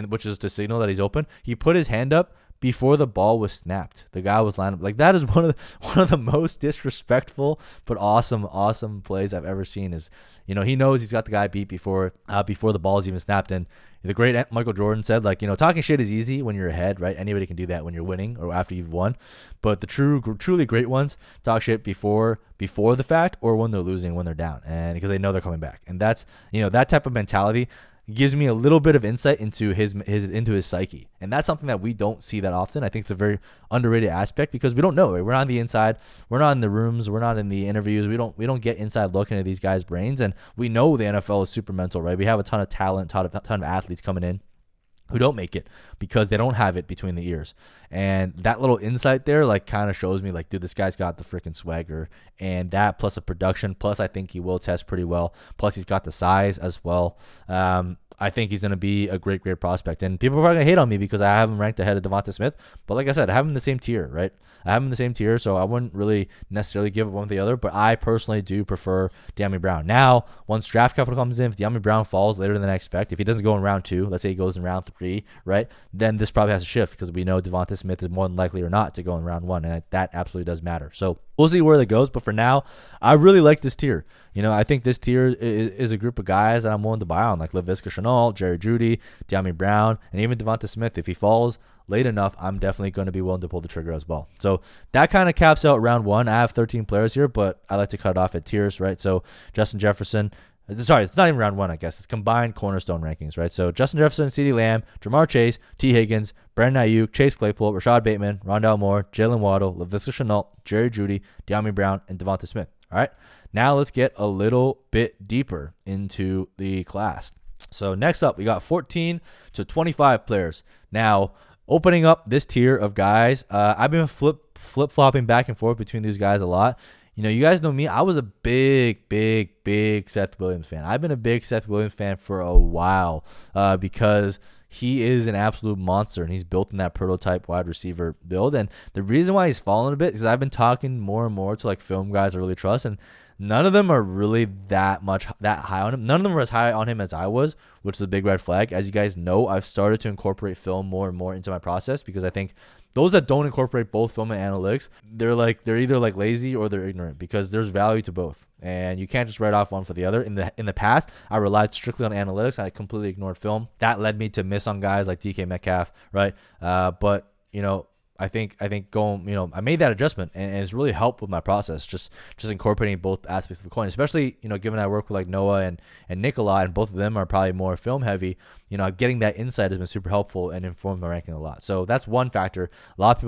which is to signal that he's open. He put his hand up before the ball was snapped. The guy was lined up. Like that is one of the most disrespectful but awesome plays I've ever seen. Is he knows he's got the guy beat before the ball is even snapped. And the great Michael Jordan said, like, talking shit is easy when you're ahead, right? Anybody can do that when you're winning or after you've won. But the truly great ones talk shit before the fact or when they're losing, when they're down, and because they know they're coming back. And that's that type of mentality gives me a little bit of insight into his psyche. And that's something that we don't see that often. I think it's a very underrated aspect because we don't know. Right? We're not on the inside. We're not in the rooms. We're not in the interviews. We don't get inside look into these guys' brains. And we know the NFL is super mental, right? We have a ton of talent, ton of athletes coming in who don't make it because they don't have it between the ears. And that little insight there, like, kind of shows me, like, dude, this guy's got the freaking swagger. And that plus a production, plus I think he will test pretty well. Plus he's got the size as well. I think he's going to be a great prospect. And people are probably going to hate on me because I have him ranked ahead of Devonta Smith. But like I said, I have him in the same tier, right? I have him in the same tier, so I wouldn't really necessarily give up one or the other. But I personally do prefer Dyami Brown. Now, once draft capital comes in, if Dyami Brown falls later than I expect, if he doesn't go in round 2, let's say he goes in round 3, right? Then this probably has to shift because we know Devonta Smith is more than likely or not to go in round 1. And that absolutely does matter. So we'll see where that goes. But for now, I really like this tier. I think this tier is a group of guys that I'm willing to buy on, like Laviska Shenault, Jerry Jeudy, Dyami Brown, and even Devonta Smith. If he falls late enough, I'm definitely going to be willing to pull the trigger as well. So that kind of caps out round 1. I have 13 players here, but I like to cut it off at tiers, right? So Justin Jefferson. Sorry, it's not even round 1, I guess. It's combined cornerstone rankings, right? So Justin Jefferson, CeeDee Lamb, Jamar Chase, T. Higgins, Brandon Ayuk, Chase Claypool, Rashod Bateman, Rondale Moore, Jalen Waddle, Laviska Shenault, Jerry Jeudy, Dyami Brown, and Devonta Smith. All right, now let's get a little bit deeper into the class. So next up, we got 14 to 25 players. Now, opening up this tier of guys, I've been flip-flopping back and forth between these guys a lot. You guys know me. I was a big Seth Williams fan. I've been a big Seth Williams fan for a while because he is an absolute monster, and he's built in that prototype wide receiver build. And the reason why he's fallen a bit is I've been talking more and more to like film guys I really trust, and none of them are really that high on him. None of them are as high on him as I was, which is a big red flag. As you guys know, I've started to incorporate film more and more into my process because I think those that don't incorporate both film and analytics, they're either like lazy or they're ignorant because there's value to both. And you can't just write off one for the other. In the past, I relied strictly on analytics. I completely ignored film. That led me to miss on guys like DK Metcalf, right? But I think going, I made that adjustment and it's really helped with my process, just incorporating both aspects of the coin, especially, given I work with like Noah and Nick a lot, and both of them are probably more film heavy, getting that insight has been super helpful and informed my ranking a lot. So that's one factor. A lot of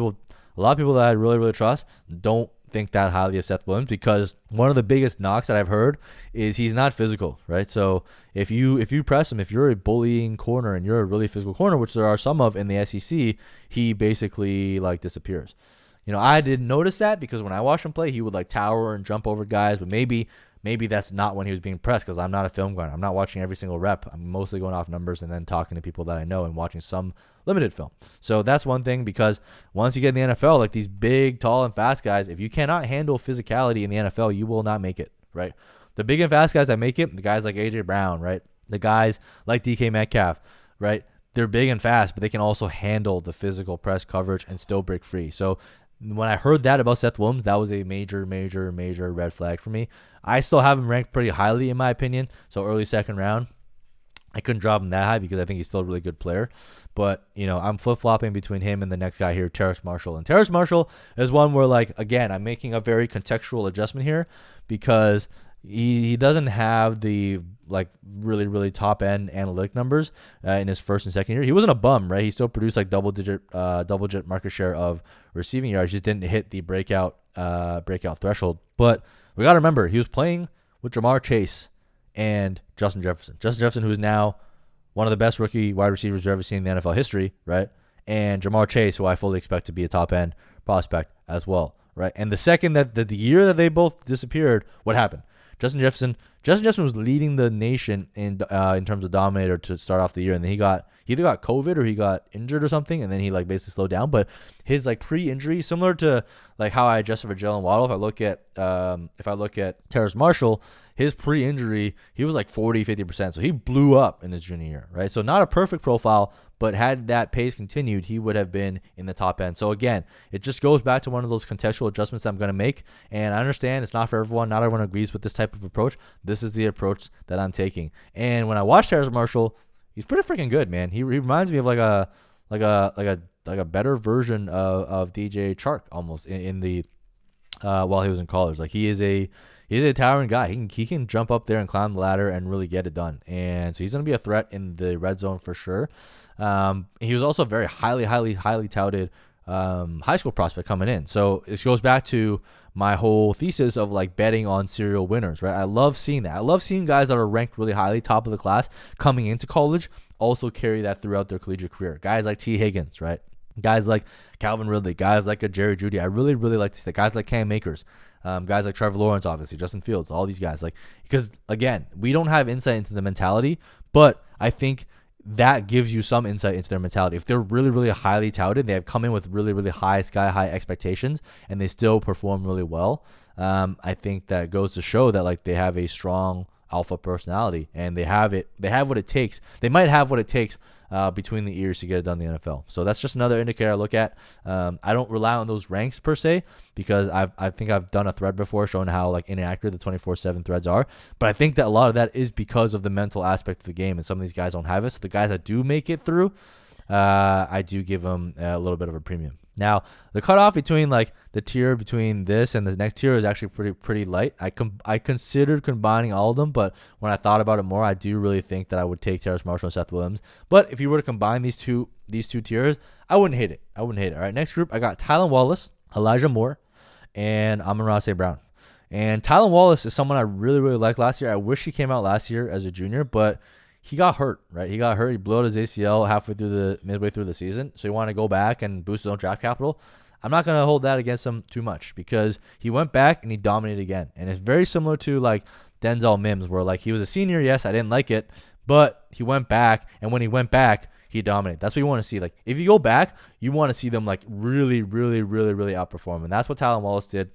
people that I really trust don't think that highly of Seth Williams because one of the biggest knocks that I've heard is he's not physical, right? So if you press him, if you're a bullying corner and you're a really physical corner, which there are some of in the SEC, he basically like disappears. I didn't notice that because when I watched him play, he would like tower and jump over guys, but maybe maybe that's not when he was being pressed, because I'm not a film guy. I'm not watching every single rep. I'm mostly going off numbers and then talking to people that I know and watching some limited film. So that's one thing, because once you get in the NFL, like these big, tall, and fast guys, if you cannot handle physicality in the NFL, you will not make it, right? The big and fast guys that make it, the guys like A.J. Brown, right? The guys like DK Metcalf, right? They're big and fast, but they can also handle the physical press coverage and still break free. So when I heard that about Seth Williams, that was a major red flag for me. I still have him ranked pretty highly in my opinion. So early second round. I couldn't drop him that high because I think he's still a really good player. But, I'm flip-flopping between him and the next guy here, Terrace Marshall. And Terrace Marshall is one where, like, again, I'm making a very contextual adjustment here because he doesn't have the, like, really top-end analytic numbers in his first and second year. He wasn't a bum, right? He still produced, like, double-digit market share of receiving yards. Just didn't hit the breakout threshold. But we got to remember, he was playing with Jamar Chase and Justin Jefferson. Justin Jefferson, who is now one of the best rookie wide receivers we've ever seen in the NFL history, right? And Jamar Chase, who I fully expect to be a top-end prospect as well, right? And the second that the year that they both disappeared, what happened? Justin Jefferson was leading the nation in terms of dominator to start off the year, and then he either got COVID or he got injured or something, and then he like basically slowed down. But his like pre-injury, similar to like how I adjusted for Jalen Waddle, if I look at Terrace Marshall, his pre-injury, he was like 40-50%. So he blew up in his junior year, right? So not a perfect profile, but had that pace continued, he would have been in the top end. So again, it just goes back to one of those contextual adjustments that I'm going to make. And I understand it's not for everyone. Not everyone agrees with this type of approach. This is the approach that I'm taking. And when I watch Terrace Marshall, he's pretty freaking good, man. He reminds me of like a better version of DJ Chark almost in the while he was in college. Like he's a towering guy. He can jump up there and climb the ladder and really get it done. And so he's going to be a threat in the red zone for sure. He was also a very highly touted high school prospect coming in. So it goes back to my whole thesis of like betting on serial winners, right? I love seeing that. I love seeing guys that are ranked really highly, top of the class, coming into college, also carry that throughout their collegiate career. Guys like T. Higgins, right? Guys like Calvin Ridley, guys like a Jerry Jeudy. I really like to see guys like Cam Akers, guys like Trevor Lawrence, obviously, Justin Fields, all these guys. Like, because again, we don't have insight into the mentality, but I think that gives you some insight into their mentality. If they're really highly touted, they have come in with really high expectations, and they still perform really well. I think that goes to show that like they have a strong alpha personality, and they have what it takes. They might have what it takes between the ears to get it done in the NFL. So that's just another indicator I look at. I don't rely on those ranks per se, because I think I've done a thread before showing how like inaccurate the 24/7 threads are. But I think that a lot of that is because of the mental aspect of the game, and some of these guys don't have it. So the guys that do make it through, I do give them a little bit of a premium. Now, the cutoff between like the tier between this and the next tier is actually pretty light. I considered combining all of them, but when I thought about it more, I do really think that I would take Terrace Marshall and Seth Williams. But if you were to combine these two tiers, I wouldn't hate it. All right, next group, I got Tylan Wallace, Elijah Moore, and Amon-Ra St. Brown. And Tylan Wallace is someone I really liked last year. I wish he came out last year as a junior, but he got hurt, right? He blew out his ACL midway through the season. So he wanted to go back and boost his own draft capital. I'm not going to hold that against him too much, because he went back and he dominated again. And it's very similar to like Denzel Mims, where like he was a senior. Yes, I didn't like it, but he went back. And when he went back, he dominated. That's what you want to see. Like if you go back, you want to see them like really outperform. And that's what Tylan Wallace did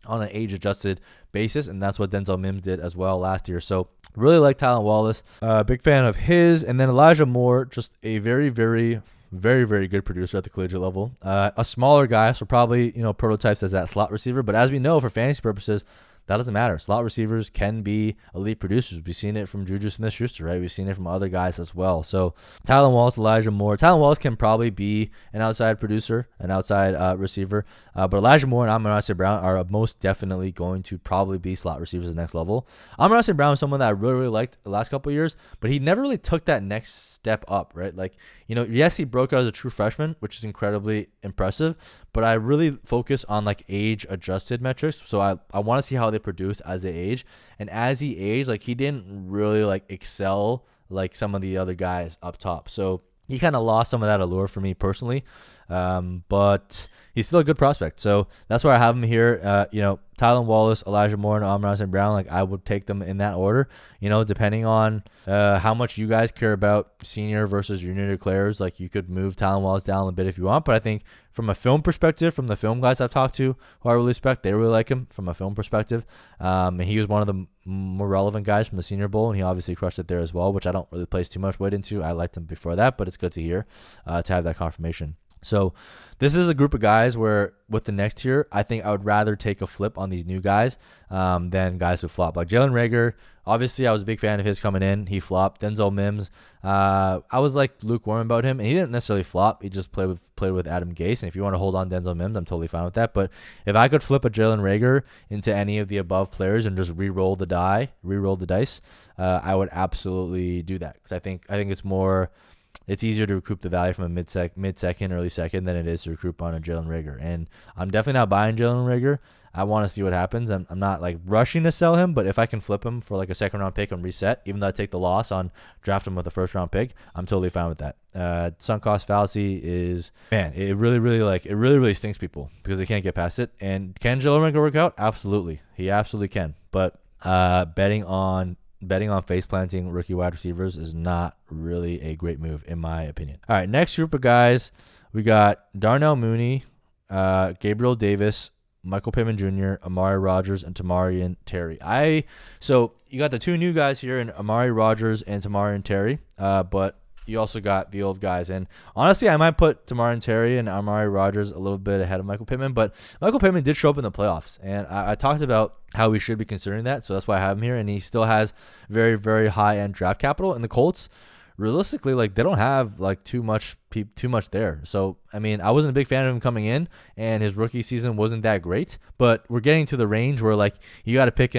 on an age-adjusted basis, and that's what Denzel Mims did as well last year. So really like Tylan Wallace. Big fan of his. And then Elijah Moore, just a very good producer at the collegiate level. A smaller guy, so probably prototypes as that slot receiver. But as we know, for fantasy purposes, that doesn't matter. Slot receivers can be elite producers. We've seen it from Juju Smith-Schuster, right? We've seen it from other guys as well. So Tylan Wallace, Elijah Moore. Tylan Wallace can probably be an outside producer, an outside receiver. But Elijah Moore and Amon-Ra St. Brown are most definitely going to probably be slot receivers at the next level. Amon-Ra St. Brown is someone that I really liked the last couple of years, but he never really took that next step up, right? Like, yes, he broke out as a true freshman, which is incredibly impressive, but I really focus on like age adjusted metrics. So I want to see how they produce as they age. And as he aged, like he didn't really like excel like some of the other guys up top. So he kind of lost some of that allure for me personally. But he's still a good prospect. So that's why I have him here. Tylan Tylen Wallace, Elijah Moore, and Amon St. Brown, like I would take them in that order, depending on how much you guys care about senior versus junior declares. Like you could move Tylen Wallace down a bit if you want, but I think from a film perspective, from the film guys I've talked to who I really respect, they really like him from a film perspective. And he was one of the more relevant guys from the Senior Bowl, and he obviously crushed it there as well, which I don't really place too much weight into. I liked him before that, but it's good to hear to have that confirmation. So this is a group of guys where with the next tier, I think I would rather take a flip on these new guys than guys who flop. Like Jalen Reagor, obviously I was a big fan of his coming in. He flopped. Denzel Mims, I was like lukewarm about him, and he didn't necessarily flop. He just played with Adam Gase, and if you want to hold on Denzel Mims, I'm totally fine with that. But if I could flip a Jalen Reagor into any of the above players and just re-roll the dice, I would absolutely do that because I think it's easier to recoup the value from a mid-second, early second than it is to recoup on a Jalen Reagor. And I'm definitely not buying Jalen Reagor. I want to see what happens. I'm not like rushing to sell him, but if I can flip him for like a second-round pick and reset, even though I take the loss on draft him with a first-round pick, I'm totally fine with that. Sunk cost fallacy is, man, it really stinks people because they can't get past it. And can Jalen Reagor work out? Absolutely. He absolutely can. But betting on face planting rookie wide receivers is not really a great move in my opinion. All right, next group of guys, we got Darnell Mooney, Gabriel Davis, Michael Pittman Jr., Amari Rodgers, and Tamarian Terry. So you got the two new guys here in Amari Rodgers and Tamarian Terry, but you also got the old guys. And honestly, I might put Tamarian Terry and Amari Rodgers a little bit ahead of Michael Pittman, but Michael Pittman did show up in the playoffs, and I talked about how we should be considering that, so that's why I have him here, and he still has very, very high-end draft capital. And the Colts, realistically, like they don't have like too much there. So I mean, I wasn't a big fan of him coming in, and his rookie season wasn't that great. But we're getting to the range where like you got to pick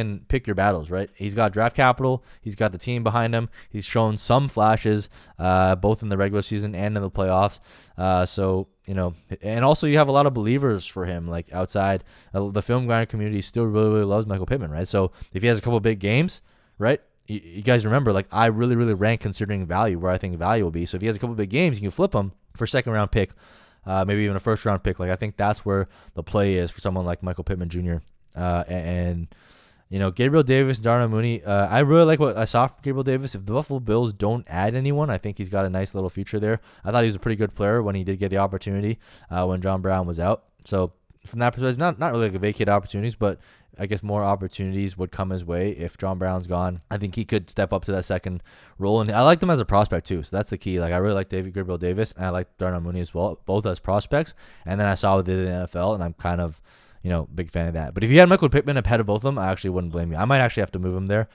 your battles, right? He's got draft capital, he's got the team behind him, he's shown some flashes, both in the regular season and in the playoffs. So and also you have a lot of believers for him, like outside the film grinder community still really, really loves Michael Pittman, right? So if he has a couple of big games, right? You guys remember, like I really, really rank considering value where I think value will be. So if he has a couple of big games, you can flip him for second-round pick, maybe even a first-round pick. Like I think that's where the play is for someone like Michael Pittman Jr. And Gabriel Davis, Darnell Mooney. I really like what I saw from Gabriel Davis. If the Buffalo Bills don't add anyone, I think he's got a nice little future there. I thought he was a pretty good player when he did get the opportunity when John Brown was out. So from that perspective, not really like a vacate opportunities, but I guess more opportunities would come his way if John Brown's gone. I think he could step up to that second role, and I like them as a prospect too. So that's the key. Like I really like Gabriel Davis, and I like Darnell Mooney as well, both as prospects. And then I saw what they did in the NFL, and I'm kind of big fan of that. But if you had Michael Pittman ahead of both of them, I actually wouldn't blame you. I might actually have to move him there.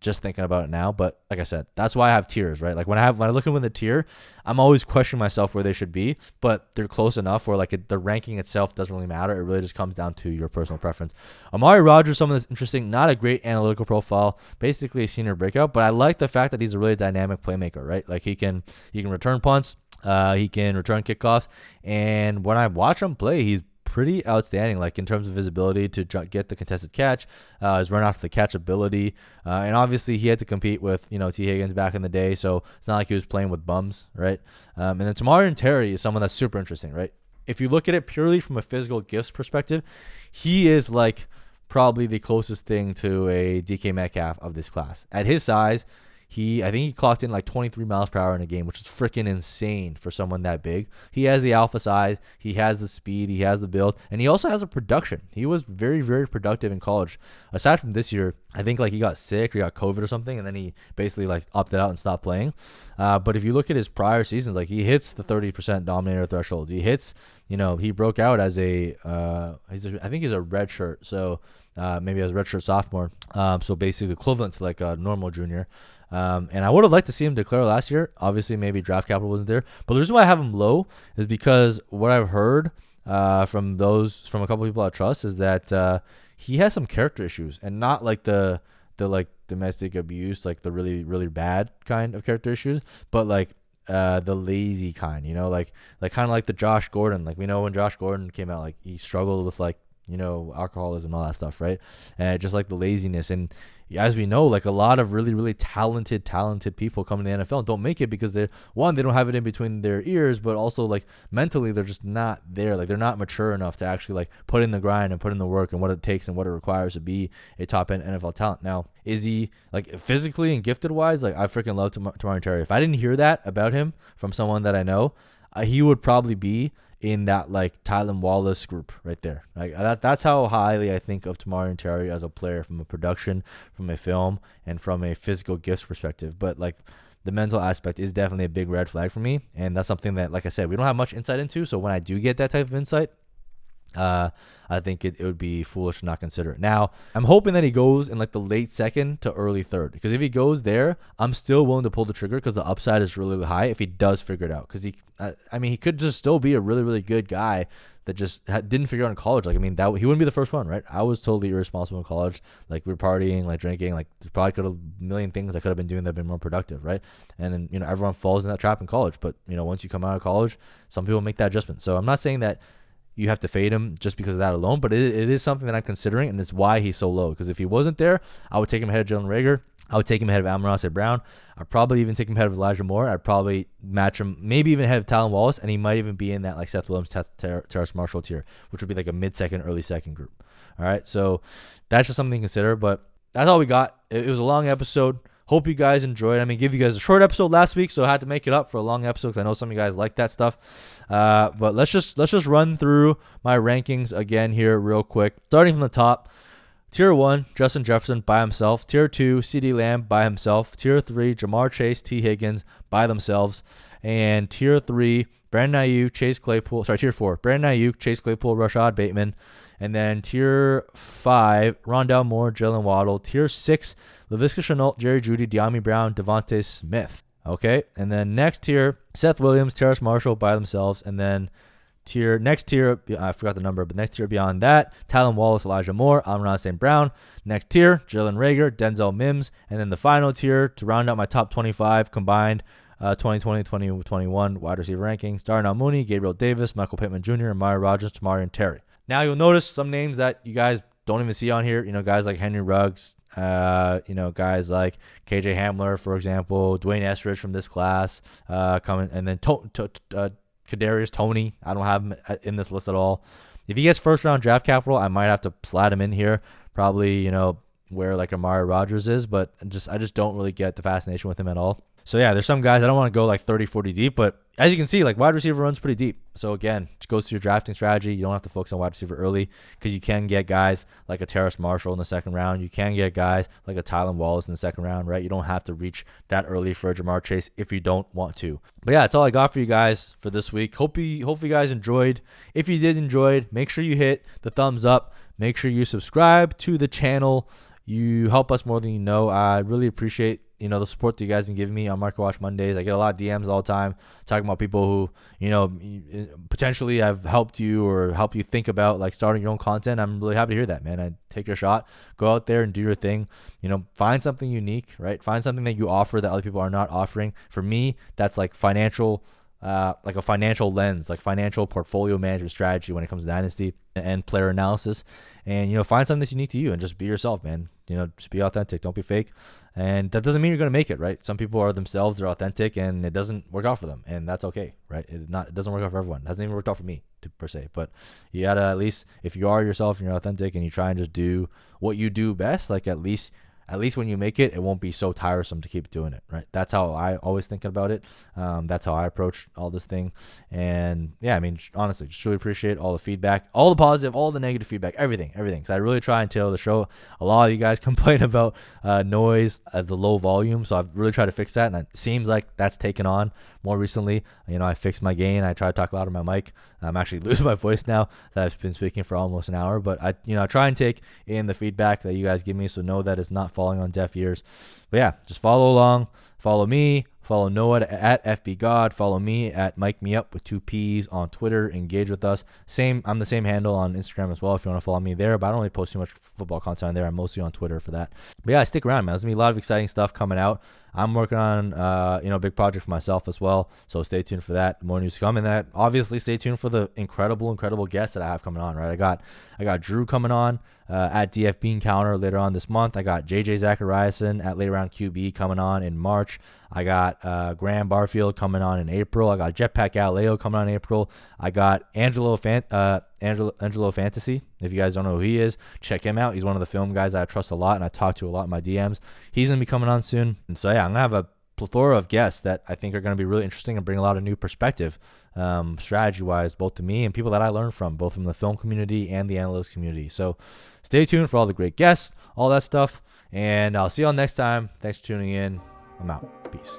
Just thinking about it now, but like I said, that's why I have tiers, right? Like when I look at the tier, I'm always questioning myself where they should be, but they're close enough where like the ranking itself doesn't really matter. It really just comes down to your personal preference. Amari Rodgers, someone that's interesting, not a great analytical profile, basically a senior breakout, but I like the fact that he's a really dynamic playmaker, right? Like he can return punts, he can return kickoffs, and when I watch him play, he's pretty outstanding, like in terms of his ability to get the contested catch, his run after the catch ability, and obviously he had to compete with T. Higgins back in the day, so it's not like he was playing with bums, right? And then Tamarian Terry is someone that's super interesting, right? If you look at it purely from a physical gifts perspective, he is like probably the closest thing to a DK Metcalf of this class. At his size, I think he clocked in like 23 miles per hour in a game, which is freaking insane for someone that big. He has the alpha size, he has the speed, he has the build, and he also has a production. He was very, very productive in college. Aside from this year, I think like he got sick or he got COVID or something, and then he basically like opted out and stopped playing. But if you look at his prior seasons, like he hits the 30% dominator thresholds. He hits, he broke out as I think he's a red shirt, so maybe as a red shirt sophomore. So basically equivalent to like a normal junior. And I would have liked to see him declare last year. Obviously, maybe draft capital wasn't there. But the reason why I have him low is because what I've heard from a couple of people I trust is that he has some character issues, and not like the like domestic abuse, like the really, really bad kind of character issues, but like the lazy kind, like kind of like the Josh Gordon. Like we know when Josh Gordon came out, like he struggled with like alcoholism and all that stuff, right? And just like the laziness, and as we know, like a lot of really, really talented people come in the NFL and don't make it because they don't have it in between their ears, but also like mentally they're just not there. Like they're not mature enough to actually like put in the grind and put in the work and what it takes and what it requires to be a top end NFL talent. Now, is he like physically and gifted wise? Like I freaking love Tamari Terry. If I didn't hear that about him from someone that I know, he would probably be in that like Tylan Wallace group right there. Like that's how highly I think of Tamari Terry as a player from a production, from a film, and from a physical gifts perspective. But like the mental aspect is definitely a big red flag for me, and that's something that, like I said, we don't have much insight into. So when I do get that type of insight, I think it would be foolish to not consider it. Now, I'm hoping that he goes in like the late second to early third, because if he goes there, I'm still willing to pull the trigger because the upside is really, really high if he does figure it out. Because he could just still be a really, really good guy that just didn't figure out in college. Like, I mean, that he wouldn't be the first one, right? I was totally irresponsible in college. Like, we were partying, like drinking, like probably could have a million things I could have been doing that have been more productive, right? And then, you know, everyone falls in that trap in college. But, you know, once you come out of college, some people make that adjustment. So I'm not saying that you have to fade him just because of that alone, but it is something that I'm considering, and it's why he's so low. Because if he wasn't there, I would take him ahead of Jalen Reagor. I would take him ahead of Amon-Ra St. Brown. I'd probably even take him ahead of Elijah Moore. I'd probably match him, maybe even ahead of Tylan Wallace, and he might even be in that like Seth Williams, Terrace Marshall tier, which would be like a mid-second, early second group. All right, so that's just something to consider, but that's all we got. It was a long episode. Hope you guys enjoyed. I mean, give you guys a short episode last week, so I had to make it up for a long episode because I know some of you guys like that stuff. But let's just run through my rankings again here real quick. Starting from the top, Tier 1, Justin Jefferson by himself. Tier 2, CeeDee Lamb by himself. Tier 3, Jamar Chase, T. Higgins by themselves. And Tier 3, Brandon Ayuk, Chase Claypool. Sorry, Tier 4, Brandon Ayuk, Chase Claypool, Rashod Bateman. And then Tier 5, Rondale Moore, Jalen Waddle. Tier 6, Laviska Shenault, Jerry Jeudy, De'Ami Brown, Devontae Smith. Okay, and then next tier, Seth Williams, Terrace Marshall by themselves. And then next tier, I forgot the number, but next tier beyond that, Tylan Wallace, Elijah Moore, Amon-Ra St. Brown. Next tier, Jalen Reagor, Denzel Mims. And then the final tier to round out my top 25 combined 2020-2021 wide receiver rankings, Darnell Mooney, Gabriel Davis, Michael Pittman Jr., Amari Rodgers, Tamari Terry. Now you'll notice some names that you guys don't even see on here. You know, guys like Henry Ruggs, you know, guys like KJ Hamler, for example, Dwayne Eskridge from this class coming, and then Kadarius Toney. I don't have him in this list at all. If he gets first round draft capital, I might have to slide him in here. Probably, you know, where like Amari Rodgers is, but I just don't really get the fascination with him at all. So yeah, there's some guys I don't want to go like 30, 40 deep, but as you can see, like wide receiver runs pretty deep. So again, it goes to your drafting strategy. You don't have to focus on wide receiver early because you can get guys like a Terrace Marshall in the second round. You can get guys like a Tylan Wallace in the second round, right? You don't have to reach that early for a Jamar Chase if you don't want to. But yeah, that's all I got for you guys for this week. Hope you guys enjoyed. If you did enjoy, make sure you hit the thumbs up. Make sure you subscribe to the channel. You help us more than you know. I really appreciate, you know, the support that you guys have been giving me on Market Watch Mondays. I get a lot of DMs all the time talking about people who, you know, potentially have helped you or help you think about like starting your own content. I'm really happy to hear that, man. I take your shot, go out there and do your thing. You know, find something unique, right? Find something that you offer that other people are not offering. For me, that's like financial, like a financial lens, like financial portfolio management strategy when it comes to Dynasty and player analysis. And, you know, find something that's unique to you and just be yourself, man. You know, just be authentic. Don't be fake. And that doesn't mean you're going to make it, right? Some people are themselves. They're authentic, and it doesn't work out for them. And that's okay, right? It doesn't work out for everyone. It hasn't even worked out for me, per se. But you got to at least, if you are yourself and you're authentic and you try and just do what you do best, like at least when you make it, it won't be so tiresome to keep doing it, right? That's how I always think about it. That's how I approach all this thing. And yeah, I mean, honestly, just really appreciate all the feedback, all the positive, all the negative feedback, everything. Because I really try and tailor the show. A lot of you guys complain about noise at the low volume, so I've really tried to fix that, and it seems like that's taken on more recently. You know, I fixed my gain. I try to talk louder on my mic. I'm actually losing my voice now that I've been speaking for almost an hour, but I try and take in the feedback that you guys give me, so know that it's not falling on deaf ears. But yeah, just follow along, follow me, follow Noah at FBGod, follow me at Mike Me Up with 2 P's on Twitter. Engage with us. I'm the same handle on Instagram as well if you want to follow me there, but I don't really post too much football content on there. I'm mostly on Twitter for that. But yeah, stick around, man. There's gonna be a lot of exciting stuff coming out. I'm working on a big project for myself as well. So stay tuned for that. More news to come. And that obviously stay tuned for the incredible guests that I have coming on. Right, I got Drew coming on at DF Bean Counter later on this month. I got JJ Zachariason at Late Round QB coming on in March. I got Graham Barfield coming on in April. I got Jetpack Galileo coming on in April. I got Angelo Fantasy. If you guys don't know who he is, check him out. He's one of the film guys that I trust a lot and I talk to a lot in my DMs. He's going to be coming on soon. And so, yeah, I'm going to have a plethora of guests that I think are going to be really interesting and bring a lot of new perspective, strategy-wise, both to me and people that I learn from, both from the film community and the analytics community. So stay tuned for all the great guests, all that stuff. And I'll see you all next time. Thanks for tuning in. I'm out. Peace.